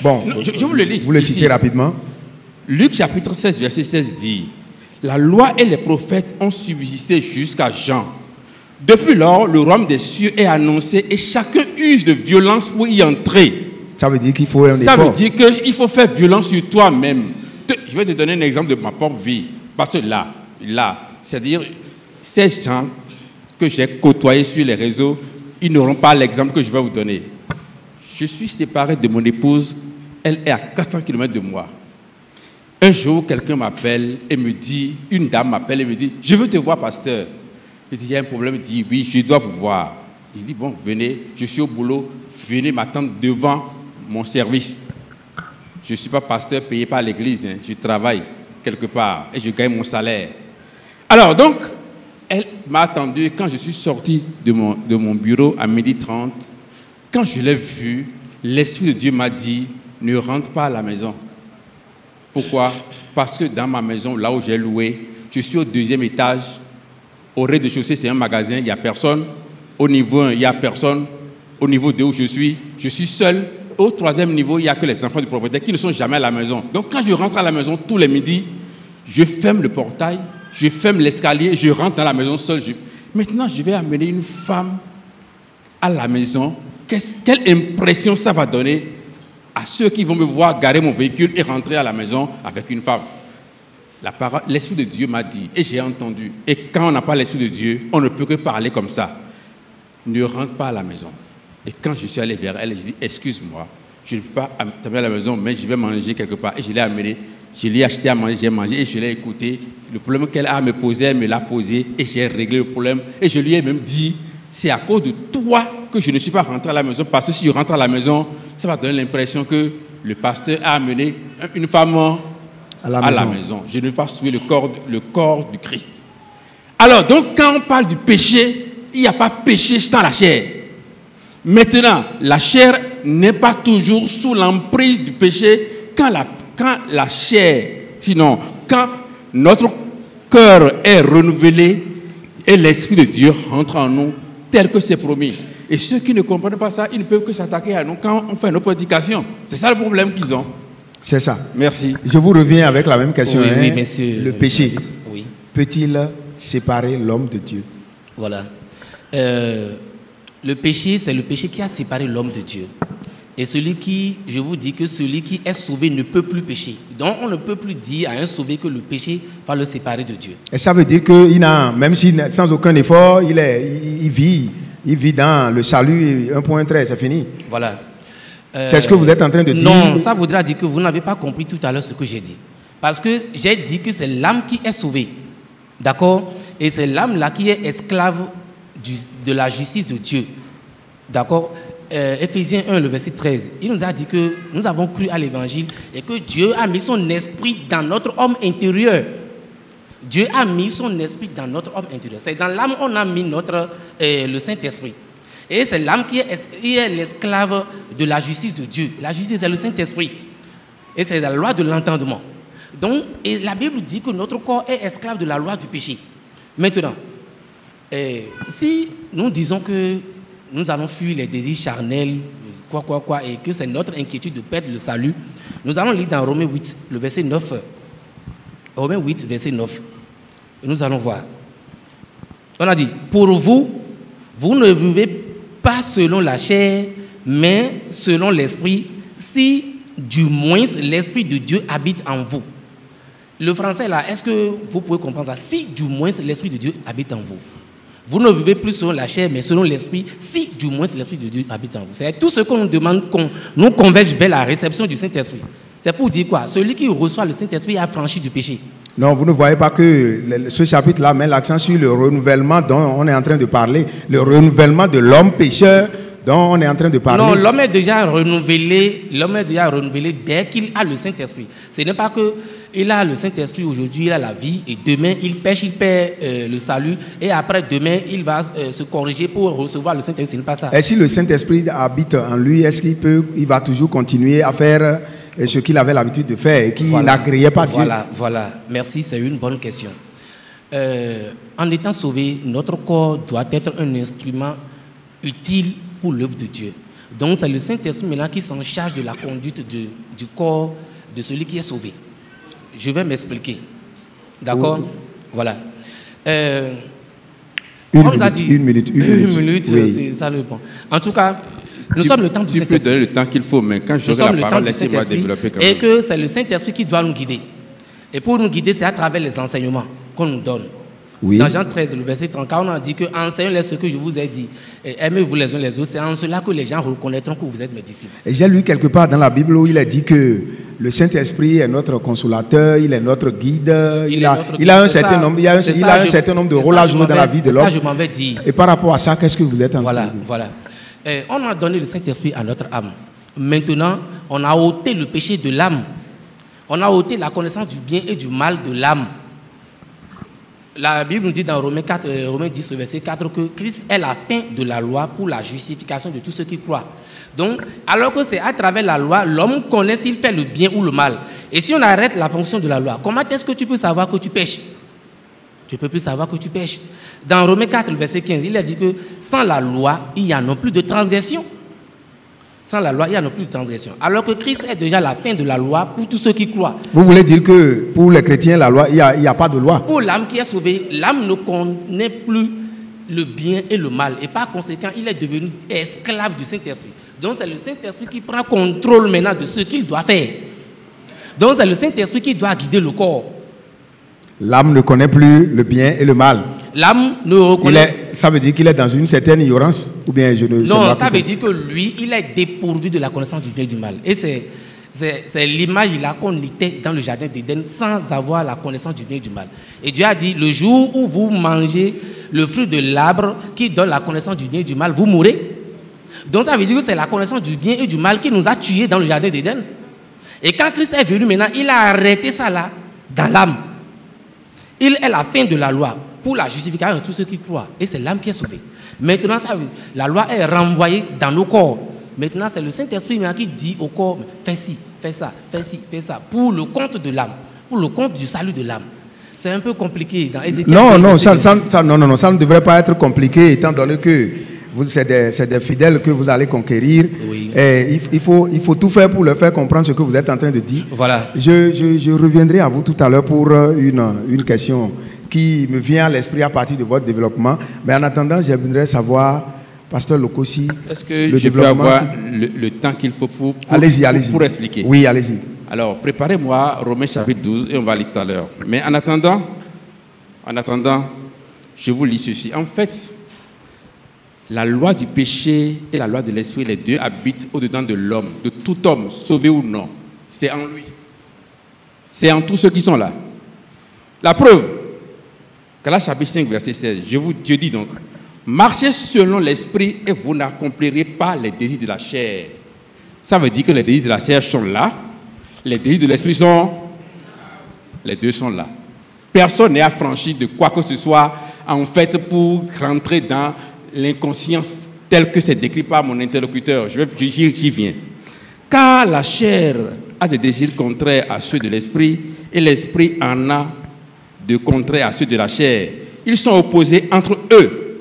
[SPEAKER 1] bon,
[SPEAKER 5] je vous le lis.
[SPEAKER 1] Vous le citez rapidement.
[SPEAKER 5] Luc chapitre 16, verset 16 dit, la loi et les prophètes ont subsisté jusqu'à Jean. Depuis lors, le royaume des cieux est annoncé et chacun use de violence pour y entrer.
[SPEAKER 1] Ça veut dire qu'il faut un effort.
[SPEAKER 5] Ça veut dire qu'il faut faire violence sur toi-même. Je vais te donner un exemple de ma propre vie. Parce que là, c'est-à-dire, ces gens que j'ai côtoyés sur les réseaux, ils n'auront pas l'exemple que je vais vous donner. Je suis séparé de mon épouse, elle est à 400 km de moi. Un jour, quelqu'un m'appelle et me dit, une dame m'appelle et me dit, je veux te voir, pasteur. Je dis, il y a un problème. Il dit, oui, je dois vous voir. Je dis, bon, venez, je suis au boulot, venez m'attendre devant mon service. Je ne suis pas pasteur payé par l'église, hein. Je travaille quelque part et je gagne mon salaire. Alors, donc, elle m'a attendu quand je suis sorti de mon bureau à 12h30. Quand je l'ai vue, l'Esprit de Dieu m'a dit, ne rentre pas à la maison. Pourquoi? Parce que dans ma maison, là où j'ai loué, je suis au 2e étage. Au rez-de-chaussée, c'est un magasin, il n'y a personne. Au niveau 1, il n'y a personne. Au niveau 2 où je suis seul. Au 3e niveau, il n'y a que les enfants du propriétaire qui ne sont jamais à la maison. Donc quand je rentre à la maison tous les midis, je ferme le portail, je ferme l'escalier, je rentre dans la maison seul. Maintenant, je vais amener une femme à la maison. Quelle impression ça va donner à ceux qui vont me voir garer mon véhicule et rentrer à la maison avec une femme? L'Esprit de Dieu m'a dit, et j'ai entendu. Et quand on n'a pas l'Esprit de Dieu, on ne peut que parler comme ça. Ne rentre pas à la maison. Et quand je suis allé vers elle, j'ai dit, excuse-moi, je ne peux pas t'amener à la maison, mais je vais manger quelque part. Et je l'ai amené, je lui ai acheté à manger, j'ai mangé et je l'ai écouté. Le problème qu'elle a à me poser, elle me l'a posé et j'ai réglé le problème. Et je lui ai même dit, c'est à cause de toi que je ne suis pas rentré à la maison, parce que si je rentre à la maison, ça va donner l'impression que le pasteur a amené une femme à la maison. Je ne veux pas souiller le corps du Christ. Alors, donc, quand on parle du péché, il n'y a pas péché sans la chair. Maintenant, la chair n'est pas toujours sous l'emprise du péché quand la chair, sinon, quand notre cœur est renouvelé et l'Esprit de Dieu rentre en nous tel que c'est promis. Et ceux qui ne comprennent pas ça, ils ne peuvent que s'attaquer à nous quand on fait nos prédications. C'est ça le problème qu'ils ont.
[SPEAKER 1] C'est ça.
[SPEAKER 5] Merci.
[SPEAKER 1] Je vous reviens avec la même question.
[SPEAKER 4] Oui,
[SPEAKER 1] hein.
[SPEAKER 4] oui, monsieur.
[SPEAKER 1] Le péché
[SPEAKER 4] Oui.
[SPEAKER 1] peut-il séparer l'homme de Dieu?
[SPEAKER 4] Voilà. Le péché, c'est le péché qui a séparé l'homme de Dieu. Et je vous dis que celui qui est sauvé ne peut plus pécher. Donc, on ne peut plus dire à un sauvé que le péché va le séparer de Dieu.
[SPEAKER 1] Et ça veut dire qu'il n'a, même sans aucun effort, il vit dans le salut, un point très, c'est fini.
[SPEAKER 4] Voilà.
[SPEAKER 1] C'est ce que vous êtes en train de dire?
[SPEAKER 4] Non, ça voudra dire que vous n'avez pas compris tout à l'heure ce que j'ai dit. Parce que j'ai dit que c'est l'âme qui est sauvée. D'accord? Et c'est l'âme là qui est esclave de la justice de Dieu. D'accord? Éphésiens 1, le verset 13, il nous a dit que nous avons cru à l'évangile et que Dieu a mis son esprit dans notre homme intérieur. Dieu a mis son esprit dans notre homme intérieur. C'est dans l'âme qu'on a mis le Saint-Esprit. Et c'est l'âme qui est l'esclave de la justice de Dieu. La justice, c'est le Saint-Esprit. Et c'est la loi de l'entendement. Donc, et la Bible dit que notre corps est esclave de la loi du péché. Maintenant, si nous disons que nous allons fuir les désirs charnels, et que c'est notre inquiétude de perdre le salut, nous allons lire dans Romains 8, le verset 9. Romains 8, verset 9. Et nous allons voir. On a dit, pour vous, vous ne vivez pas selon la chair, mais selon l'esprit, si du moins l'esprit de Dieu habite en vous. Le français là, est-ce que vous pouvez comprendre ça? Si du moins l'esprit de Dieu habite en vous. Vous ne vivez plus selon la chair, mais selon l'esprit, si du moins l'esprit de Dieu habite en vous. C'est tout ce qu'on nous demande, qu'on nous converge vers la réception du Saint-Esprit. C'est pour dire quoi? Celui qui reçoit le Saint-Esprit a franchi du péché.
[SPEAKER 1] Non, vous ne voyez pas que ce chapitre-là met l'accent sur le renouvellement dont on est en train de parler, le renouvellement de l'homme pécheur dont on est en train de parler.
[SPEAKER 4] Non, l'homme est déjà renouvelé dès qu'il a le Saint-Esprit. Ce n'est pas qu'il a le Saint-Esprit aujourd'hui, il a la vie, et demain il pêche, il perd le salut, et après demain il va se corriger pour recevoir le Saint-Esprit. Ce n'est pas ça.
[SPEAKER 1] Et si le Saint-Esprit habite en lui, est-ce qu'il va toujours continuer à faire ce qu'il avait l'habitude de faire et qu'il n'agréait pas Dieu?
[SPEAKER 4] Voilà. Merci, c'est une bonne question. En étant sauvé, notre corps doit être un instrument utile pour l'œuvre de Dieu. Donc c'est le Saint-Esprit maintenant qui s'en charge de la conduite du corps de celui qui est sauvé. Je vais m'expliquer. D'accord? Voilà.
[SPEAKER 1] Une minute.
[SPEAKER 4] Oui. C'est ça le point. En tout cas, nous sommes le temps du Saint-Esprit.
[SPEAKER 5] Tu peux donner le temps qu'il faut, mais quand j'aurai la parole, laissez-moi développer quand même.
[SPEAKER 4] Et que c'est le Saint-Esprit qui doit nous guider. Et pour nous guider, c'est à travers les enseignements qu'on nous donne.
[SPEAKER 1] Oui.
[SPEAKER 4] Dans Jean 13, le verset 34, on a dit que enseignez-les ce que je vous ai dit. Aimez-vous les uns les autres. C'est en cela que les gens reconnaîtront que vous êtes mes disciples.
[SPEAKER 1] Et j'ai lu quelque part dans la Bible où il est dit que le Saint-Esprit est notre consolateur, il est notre guide, il a un certain nombre de rôles à jouer dans la vie de l'homme.
[SPEAKER 4] C'est ça, je m'en vais dire.
[SPEAKER 1] Et par rapport à ça, qu'est-ce que vous êtes en train de dire?
[SPEAKER 4] Voilà. On a donné le Saint-Esprit à notre âme. Maintenant, on a ôté le péché de l'âme. On a ôté la connaissance du bien et du mal de l'âme. La Bible nous dit dans Romains 10, verset 4, que Christ est la fin de la loi pour la justification de tous ceux qui croient. Donc, alors que c'est à travers la loi, l'homme connaît s'il fait le bien ou le mal. Et si on arrête la fonction de la loi, comment est-ce que tu peux savoir que tu pêches? Tu ne peux plus savoir que tu pêches. Dans Romains 4, verset 15, il a dit que sans la loi, il n'y a non plus de transgression. Sans la loi, il n'y a non plus de transgression. Alors que Christ est déjà la fin de la loi pour tous ceux qui croient.
[SPEAKER 1] Vous voulez dire que pour les chrétiens, la loi, il n'y a pas de loi?
[SPEAKER 4] Pour l'âme qui est sauvée, l'âme ne connaît plus le bien et le mal. Et par conséquent, il est devenu esclave du Saint-Esprit. Donc c'est le Saint-Esprit qui prend contrôle maintenant de ce qu'il doit faire. Donc c'est le Saint-Esprit qui doit guider le corps.
[SPEAKER 1] L'âme ne connaît plus le bien et le mal.
[SPEAKER 4] L'âme ne reconnaît...
[SPEAKER 1] Ça veut dire qu'il est dans une certaine ignorance ou bien je ne sais pas.
[SPEAKER 4] Non, ça veut dire que lui, il est dépourvu de la connaissance du bien et du mal. Et c'est l'image là qu'on était dans le jardin d'Éden sans avoir la connaissance du bien et du mal. Et Dieu a dit, le jour où vous mangez le fruit de l'arbre qui donne la connaissance du bien et du mal, vous mourrez. Donc ça veut dire que c'est la connaissance du bien et du mal qui nous a tués dans le jardin d'Éden. Et quand Christ est venu maintenant, il a arrêté ça là, dans l'âme. Il est la fin de la loi pour la justification de tous ceux qui croient. Et c'est l'âme qui est sauvée. Maintenant, la loi est renvoyée dans nos corps. Maintenant, c'est le Saint-Esprit qui dit au corps, fais ci, fais ça, fais ci, fais ça, pour le compte de l'âme, pour le compte du salut de l'âme. C'est un peu compliqué dans Ézéchiel.
[SPEAKER 1] Non, ça ne devrait pas être compliqué, étant donné que c'est des fidèles que vous allez conquérir.
[SPEAKER 4] Oui.
[SPEAKER 1] Et il faut tout faire pour leur faire comprendre ce que vous êtes en train de dire.
[SPEAKER 4] Voilà.
[SPEAKER 1] Je reviendrai à vous tout à l'heure pour une question qui me vient à l'esprit à partir de votre développement. Mais en attendant, j'aimerais savoir, Pasteur Lokosi,
[SPEAKER 5] est-ce que je peux avoir le temps qu'il faut pour expliquer?
[SPEAKER 1] Oui, allez-y.
[SPEAKER 5] Alors, préparez-moi Romains chapitre 12 et on va lire tout à l'heure. Mais en attendant, je vous lis ceci. En fait, la loi du péché et la loi de l'esprit, les deux habitent au-dedans de l'homme, de tout homme, sauvé ou non. C'est en lui. C'est en tous ceux qui sont là. La preuve, Galates chapitre 5, verset 16, je dis donc, Marchez selon l'esprit et vous n'accomplirez pas les désirs de la chair. Ça veut dire que les désirs de la chair sont là, les désirs de l'esprit sont... Les deux sont là. Personne n'est affranchi de quoi que ce soit, en fait, pour rentrer dans l'inconscience telle que c'est décrit par mon interlocuteur. J'y viens. Car la chair a des désirs contraires à ceux de l'esprit, et l'esprit en a de contraires à ceux de la chair. Ils sont opposés entre eux.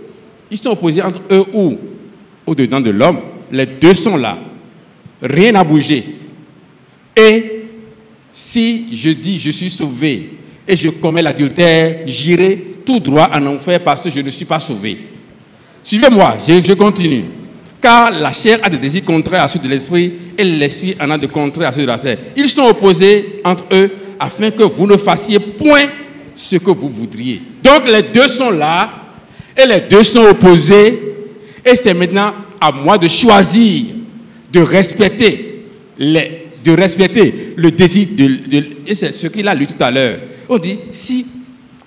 [SPEAKER 5] Ils sont opposés entre eux où? Au-dedans de l'homme. Les deux sont là. Rien n'a bougé. Et si je dis je suis sauvé et je commets l'adultère, j'irai tout droit en enfer parce que je ne suis pas sauvé. Suivez-moi, je continue. Car la chair a des désirs contraires à ceux de l'esprit et l'esprit en a de contraires à ceux de la chair. Ils sont opposés entre eux afin que vous ne fassiez point ce que vous voudriez. Donc les deux sont là et les deux sont opposés et c'est maintenant à moi de choisir, de respecter le désir et c'est ce qu'il a lu tout à l'heure. On dit, si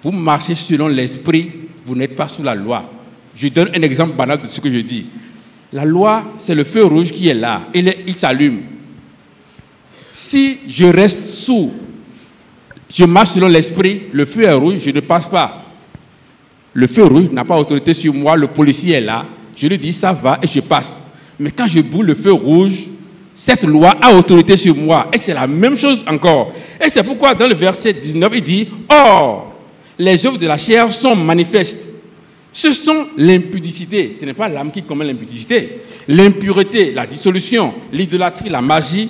[SPEAKER 5] vous marchez selon l'esprit, vous n'êtes pas sous la loi. Je donne un exemple banal de ce que je dis. La loi, c'est le feu rouge qui est là. Il s'allume. Si je reste je marche selon l'esprit, le feu est rouge, je ne passe pas. Le feu rouge n'a pas autorité sur moi, le policier est là. Je lui dis, ça va, et je passe. Mais quand je boule le feu rouge, cette loi a autorité sur moi. Et c'est la même chose encore. Et c'est pourquoi dans le verset 19, il dit, « Or, les œuvres de la chair sont manifestes. » Ce sont l'impudicité. Ce n'est pas l'âme qui commet l'impudicité. L'impureté, la dissolution, l'idolâtrie, la magie,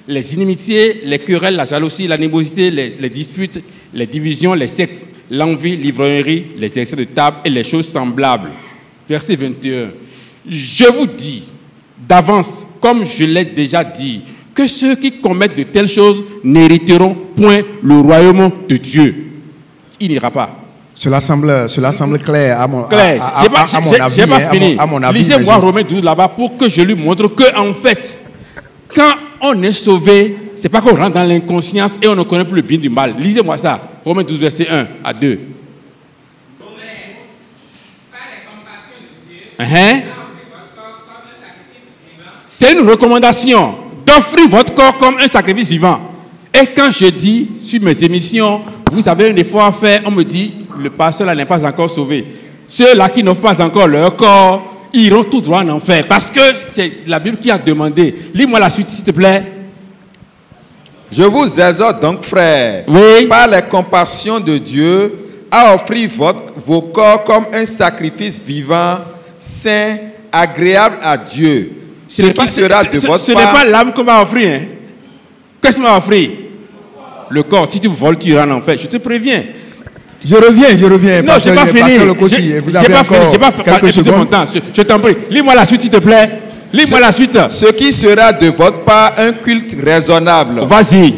[SPEAKER 5] les inimitiés, les querelles, la jalousie, l'animosité, les disputes, les divisions, les sectes, l'envie, l'ivrognerie, les excès de table et les choses semblables. Verset 21. Je vous dis d'avance, comme je l'ai déjà dit, que ceux qui commettent de telles choses n'hériteront point le royaume de Dieu. Il n'ira pas.
[SPEAKER 1] Cela semble clair à mon avis.
[SPEAKER 5] J'ai pas fini. Lisez-moi Romains 12 là-bas pour que je lui montre que, en fait, quand on est sauvé, c'est pas qu'on rentre dans l'inconscience et on ne connaît plus le bien du mal. Lisez-moi ça. Romains 12, verset 1 à 2. C'est une recommandation d'offrir votre corps comme un sacrifice vivant. Et quand je dis sur mes émissions, vous avez un effort à faire, on me dit, le pasteur là n'est pas encore sauvé. Ceux-là qui n'offrent pas encore leur corps iront tout droit en enfer. Parce que c'est la Bible qui a demandé. Lis-moi la suite, s'il te plaît.
[SPEAKER 6] Je vous exhorte donc, frères, par la compassion de Dieu, à offrir vos corps comme un sacrifice vivant, saint, agréable à Dieu. Ce n'est
[SPEAKER 5] pas l'âme qu'on va offrir. Hein. Qu'est-ce qu'on va offrir? Le corps. Si tu voles, tu iras en enfer. Je te préviens.
[SPEAKER 1] Je reviens.
[SPEAKER 5] Non, je n'ai pas fini. Je n'ai pas fini. Mon temps. Je t'en prie. Lis-moi la suite, s'il te plaît. Lis-moi la suite.
[SPEAKER 6] Ce qui sera de votre part un culte raisonnable.
[SPEAKER 5] Vas-y.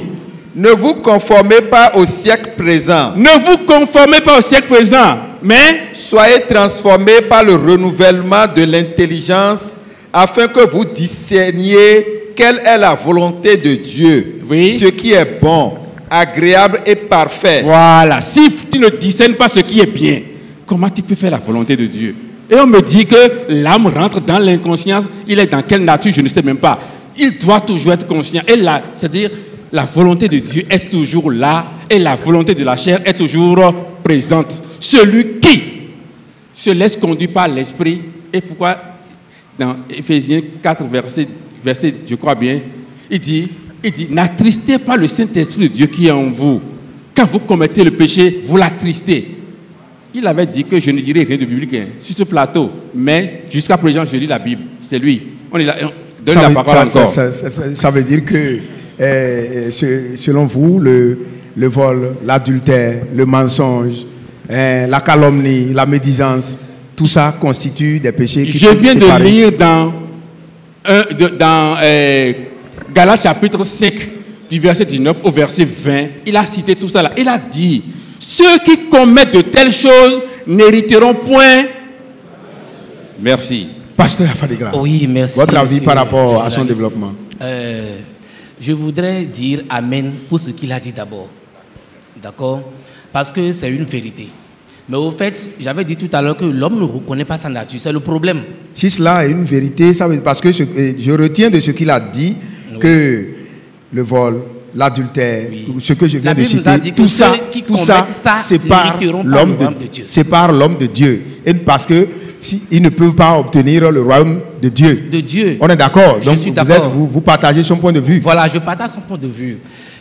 [SPEAKER 6] Ne vous conformez pas au siècle présent.
[SPEAKER 5] Ne vous conformez pas au siècle présent. Mais
[SPEAKER 6] soyez transformés par le renouvellement de l'intelligence afin que vous discerniez quelle est la volonté de Dieu. Oui. Ce qui est bon, agréable et parfait.
[SPEAKER 5] Voilà. Si tu ne discernes pas ce qui est bien, comment tu peux faire la volonté de Dieu? Et on me dit que l'âme rentre dans l'inconscience. Il est dans quelle nature? Je ne sais même pas. Il doit toujours être conscient. Et là, c'est-à-dire, la volonté de Dieu est toujours là et la volonté de la chair est toujours présente. Celui qui se laisse conduire par l'esprit. Et pourquoi dans Éphésiens 4, verset, je crois bien, il dit, n'attristez pas le Saint-Esprit de Dieu qui est en vous. Quand vous commettez le péché, vous l'attristez. Il avait dit que je ne dirais rien de biblique sur ce plateau, mais jusqu'à présent, je lis la Bible. C'est lui. On est là, on donne la parole encore.
[SPEAKER 1] Ça veut dire que, selon vous, le vol, l'adultère, le mensonge, la calomnie, la médisance, tout ça constitue des péchés qui
[SPEAKER 5] je viens de lire dans Galates chapitre 5, du verset 19 au verset 20. Il a cité tout ça là. Il a dit, ceux qui commettent de telles choses n'hériteront point. Merci.
[SPEAKER 1] Pasteur Fadigra.
[SPEAKER 4] Oui, merci.
[SPEAKER 1] Votre avis par rapport à son développement?
[SPEAKER 4] Je voudrais dire Amen pour ce qu'il a dit d'abord. D'accord? Parce que c'est une vérité. Mais au fait, j'avais dit tout à l'heure que l'homme ne reconnaît pas sa nature. C'est le problème.
[SPEAKER 1] Si cela est une vérité, ça veut, parce que je retiens de ce qu'il a dit que le vol, l'adultère, ce que je viens de citer, tout ça sépare l'homme de Dieu. Et parce que ils ne peuvent pas obtenir le royaume de Dieu. On est d'accord? Donc vous partagez son point de vue.
[SPEAKER 4] Voilà, je partage son point de vue.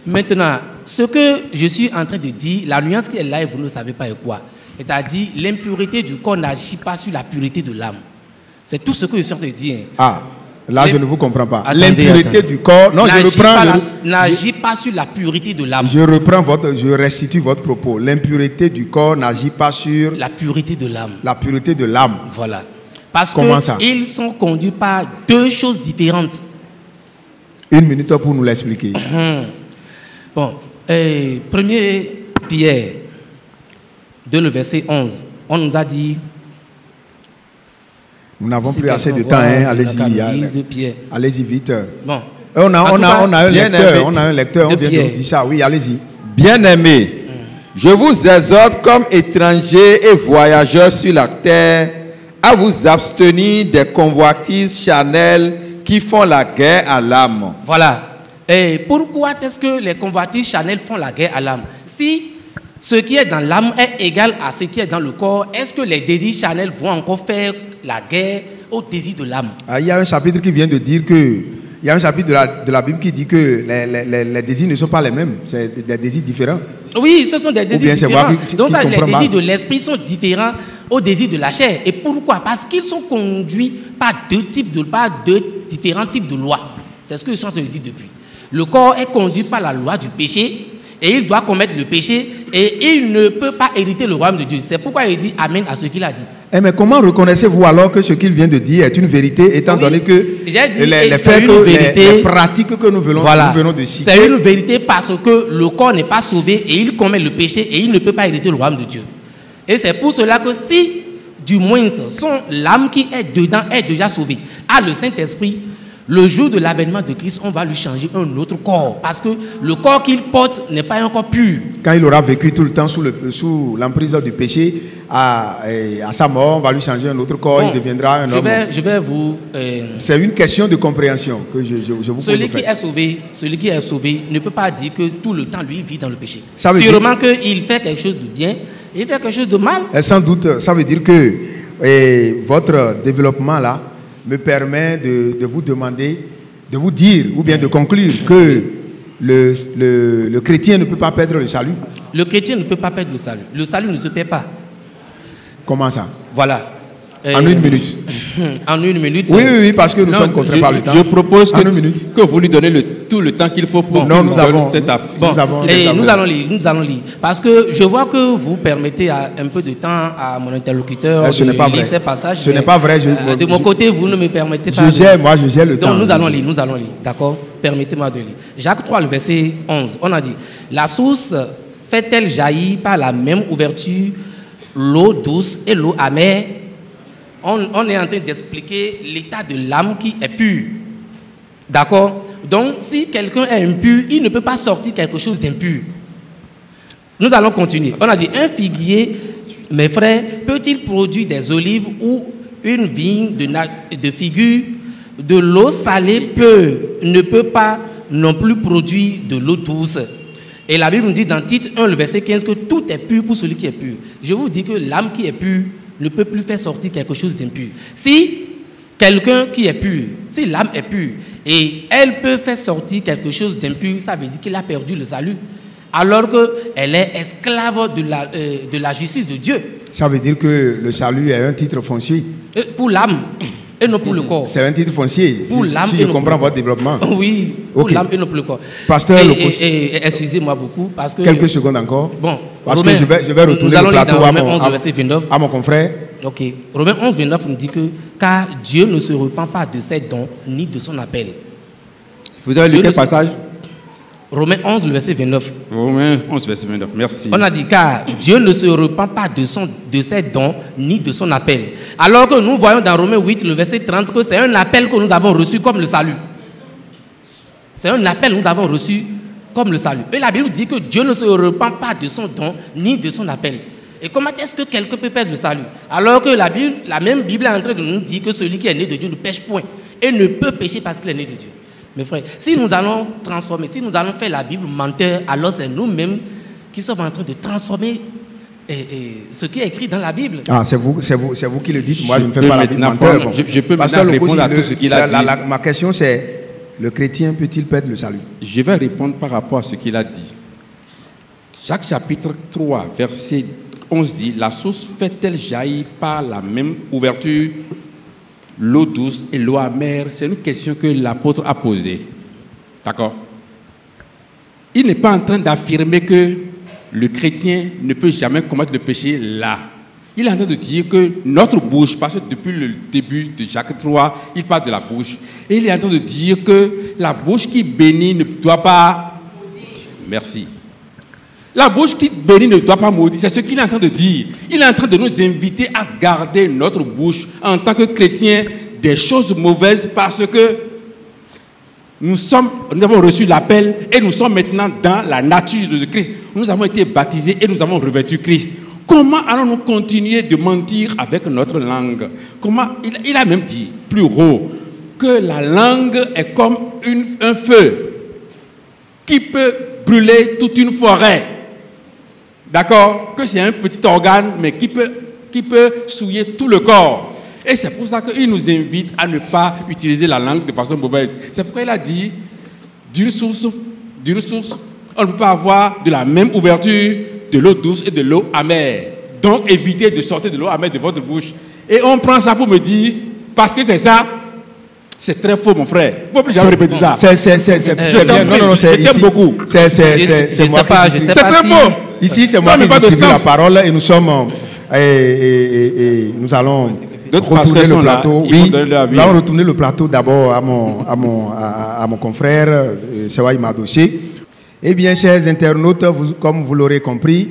[SPEAKER 4] Maintenant, ce que je suis en train de dire, la nuance qui est là et vous ne savez pas est quoi? C'est-à-dire, l'impureté du corps n'agit pas sur la pureté de l'âme. C'est tout ce que je suis en train de dire.
[SPEAKER 1] Ah, là je ne vous comprends pas. L'impureté du corps, non, je reprends.
[SPEAKER 4] N'agit pas sur la pureté de l'âme.
[SPEAKER 1] Je restitue votre propos. L'impureté du corps n'agit pas sur
[SPEAKER 4] la pureté de l'âme.
[SPEAKER 1] La pureté de l'âme.
[SPEAKER 4] Voilà. Parce qu'ils sont conduits par deux choses différentes.
[SPEAKER 1] 1 minute pour nous l'expliquer.
[SPEAKER 4] Bon, 1 Pierre 2, le verset 11, on nous a dit...
[SPEAKER 1] Nous n'avons plus assez de temps, hein? Allez-y vite.
[SPEAKER 4] Bon.
[SPEAKER 1] On a un lecteur, on vient de nous dire ça. Oui, allez-y.
[SPEAKER 6] Bien-aimés, je vous exhorte comme étrangers et voyageurs sur la terre à vous abstenir des convoitises charnelles qui font la guerre à l'âme.
[SPEAKER 4] Voilà. Et pourquoi est-ce que les convoitises charnelles font la guerre à l'âme? Si ce qui est dans l'âme est égal à ce qui est dans le corps, est-ce que les désirs charnels vont encore faire la guerre au désir de l'âme?
[SPEAKER 1] Il y a un chapitre qui vient de dire que... Il y a un chapitre de la Bible qui dit que les désirs ne sont pas les mêmes. C'est des désirs différents.
[SPEAKER 4] Oui, ce sont des désirs différents. Donc ça, les désirs de l'esprit sont différents aux désirs de la chair. Et pourquoi? Parce qu'ils sont conduits par deux différents types de lois. C'est ce que je suis en train de dire depuis. Le corps est conduit par la loi du péché et il doit commettre le péché et il ne peut pas hériter le royaume de Dieu. C'est pourquoi il dit Amen à ce qu'il a dit.
[SPEAKER 1] Mais comment reconnaissez-vous alors que ce qu'il vient de dire est une vérité, étant donné que les faits, les pratiques que nous venons de citer...
[SPEAKER 4] C'est une vérité parce que le corps n'est pas sauvé et il commet le péché et il ne peut pas hériter le royaume de Dieu. Et c'est pour cela que si, du moins, l'âme qui est dedans est déjà sauvée, a le Saint-Esprit, le jour de l'avènement de Christ, on va lui changer un autre corps. Parce que le corps qu'il porte n'est pas un corps pur.
[SPEAKER 1] Quand il aura vécu tout le temps sous l'emprise du péché, à sa mort, on va lui changer un autre corps, il deviendra un homme.
[SPEAKER 4] Je vais vous...
[SPEAKER 1] C'est une question de compréhension que je vous pose.
[SPEAKER 4] Celui qui est sauvé ne peut pas dire que tout le temps, lui, vit dans le péché. Sûrement qu'il fait quelque chose de bien, il fait quelque chose de mal.
[SPEAKER 1] Et sans doute, ça veut dire que votre développement là, me permet de vous demander, de vous dire ou bien de conclure que le chrétien ne peut pas perdre le salut.
[SPEAKER 4] Le chrétien ne peut pas perdre le salut. Le salut ne se perd pas.
[SPEAKER 1] Comment ça?
[SPEAKER 4] Voilà.
[SPEAKER 1] En 1 minute.
[SPEAKER 4] En 1 minute.
[SPEAKER 1] Oui, parce que nous sommes contraints par le temps.
[SPEAKER 5] Je propose que vous lui donnez tout le temps qu'il faut pour
[SPEAKER 1] nous avons
[SPEAKER 5] cette affaire.
[SPEAKER 4] Nous allons lire. Parce que je vois que vous permettez un peu de temps à mon interlocuteur de lire ces passages.
[SPEAKER 1] Ce n'est pas vrai.
[SPEAKER 4] De mon côté, vous ne me permettez pas.
[SPEAKER 1] Je gère le temps.
[SPEAKER 4] Donc nous allons lire. D'accord? Permettez-moi de lire. Jacques 3, le verset 11. On a dit, la source fait-elle jaillir par la même ouverture l'eau douce et l'eau amère? On est en train d'expliquer l'état de l'âme qui est pure. D'accord? Donc, si quelqu'un est impur, il ne peut pas sortir quelque chose d'impur. Nous allons continuer. On a dit, un figuier, mes frères, peut-il produire des olives ou une vigne de figues? De l'eau salée ne peut pas non plus produire de l'eau douce. Et la Bible nous dit dans Tite 1, le verset 15, que tout est pur pour celui qui est pur. Je vous dis que l'âme qui est pure ne peut plus faire sortir quelque chose d'impur. Si quelqu'un qui est pur, si l'âme est pure et elle peut faire sortir quelque chose d'impur, ça veut dire qu'il a perdu le salut, alors qu'elle est esclave de la justice de Dieu.
[SPEAKER 1] Ça veut dire que le salut est un titre foncier.
[SPEAKER 4] Pour l'âme et non pour le corps.
[SPEAKER 1] C'est un titre foncier,
[SPEAKER 4] pour l'âme
[SPEAKER 1] si je comprends votre développement.
[SPEAKER 4] Oui, pour l'âme et non pour le corps.
[SPEAKER 1] Pasteur,
[SPEAKER 4] excusez-moi beaucoup. Parce que,
[SPEAKER 1] quelques secondes encore.
[SPEAKER 4] Bon,
[SPEAKER 1] parce que je vais retourner le plateau à mon confrère.
[SPEAKER 4] Ok. Romains 11, 29 nous dit que car Dieu ne se repent pas de ses dons ni de son appel.
[SPEAKER 5] Vous avez lu quel passage?
[SPEAKER 4] Romains 11, le verset 29.
[SPEAKER 5] Romains 11, verset 29. Merci.
[SPEAKER 4] On a dit car Dieu ne se repent pas de ses dons ni de son appel. Alors que nous voyons dans Romains 8, le verset 30, que c'est un appel que nous avons reçu comme le salut. C'est un appel que nous avons reçu comme le salut. Et la Bible dit que Dieu ne se repent pas de son don ni de son appel. Et comment est-ce que quelqu'un peut perdre le salut? Alors que la même Bible est en train de nous dire que celui qui est né de Dieu ne pêche point et ne peut pécher parce qu'il est né de Dieu. Mes frères, si nous allons transformer, si nous allons faire la Bible menteur, alors c'est nous-mêmes qui sommes en train de transformer ce qui est écrit dans la Bible.
[SPEAKER 1] Ah, c'est vous qui le dites. Moi, je ne fais pas la Bible menteur. Bon.
[SPEAKER 5] Je peux maintenant répondre à tout ce qu'il a dit.
[SPEAKER 1] Ma question, c'est, le chrétien peut-il perdre le salut?
[SPEAKER 5] Je vais répondre par rapport à ce qu'il a dit. Jacques chapitre 3, verset 11 dit, la source fait-elle jaillir par la même ouverture l'eau douce et l'eau amère? C'est une question que l'apôtre a posée. D'accord? Il n'est pas en train d'affirmer que le chrétien ne peut jamais commettre le péché là. Il est en train de dire que notre bouche, parce que depuis le début de Jacques 3, il parle de la bouche. Et il est en train de dire que la bouche qui bénit ne doit pas... Merci. La bouche qui bénit ne doit pas maudire. C'est ce qu'il est en train de dire. Il est en train de nous inviter à garder notre bouche en tant que chrétiens des choses mauvaises parce que nous avons reçu l'appel et nous sommes maintenant dans la nature de Christ. Nous avons été baptisés et nous avons revêtu Christ. Comment allons-nous continuer de mentir avec notre langue? Comment il a même dit plus haut que la langue est comme un feu qui peut brûler toute une forêt. D'accord? Que c'est un petit organe, mais qui peut souiller tout le corps. Et c'est pour ça qu'il nous invite à ne pas utiliser la langue de façon mauvaise. C'est pourquoi il a dit, d'une source, on ne peut pas avoir de la même ouverture de l'eau douce et de l'eau amère. Donc évitez de sortir de l'eau amère de votre bouche. Et on prend ça pour me dire, parce que c'est ça, c'est très faux, mon frère. Il ne faut plus jamais répéter ça.
[SPEAKER 1] C'est bien. Non, c'est ici.
[SPEAKER 5] Beaucoup.
[SPEAKER 1] C'est moi qui dis.
[SPEAKER 5] C'est très faux.
[SPEAKER 1] Ici, c'est moi qui distribue la parole et nous sommes... nous allons retourner le plateau. Oui, nous allons retourner le plateau d'abord à mon confrère, Sewaï Mardoché. Eh bien, chers internautes, comme vous l'aurez compris,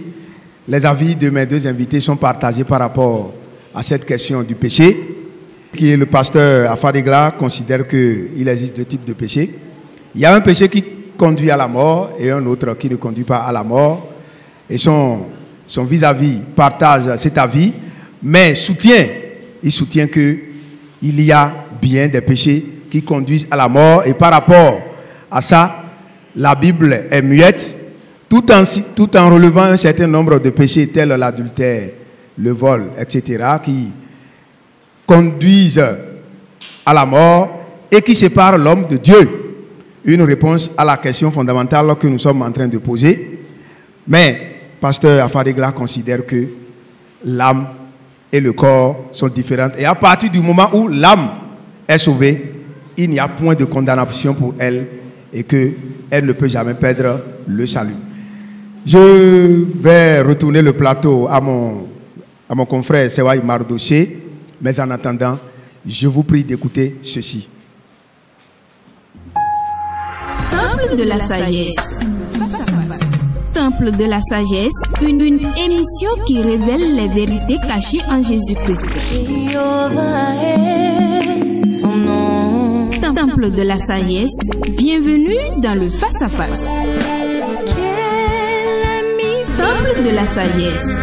[SPEAKER 1] les avis de mes deux invités sont partagés par rapport à cette question du péché. Qui le pasteur Afadegla considère qu'il existe deux types de péchés. Il y a un péché qui conduit à la mort et un autre qui ne conduit pas à la mort. Et son vis-à-vis partage cet avis, mais il soutient qu'il y a bien des péchés qui conduisent à la mort. Et par rapport à ça, la Bible est muette, tout en relevant un certain nombre de péchés tels l'adultère, le vol, etc., qui conduisent à la mort et qui séparent l'homme de Dieu. Une réponse à la question fondamentale que nous sommes en train de poser. Mais pasteur Afadegla considère que l'âme et le corps sont différentes. Et à partir du moment où l'âme est sauvée, il n'y a point de condamnation pour elle et qu'elle ne peut jamais perdre le salut. Je vais retourner le plateau à mon confrère Sewaï Mardoché, mais en attendant, je vous prie d'écouter ceci.
[SPEAKER 3] Temple de la sagesse. Face à face. Temple de la sagesse, une émission qui révèle les vérités cachées en Jésus-Christ. Temple de la sagesse, bienvenue dans le face-à-face. Temple de la sagesse.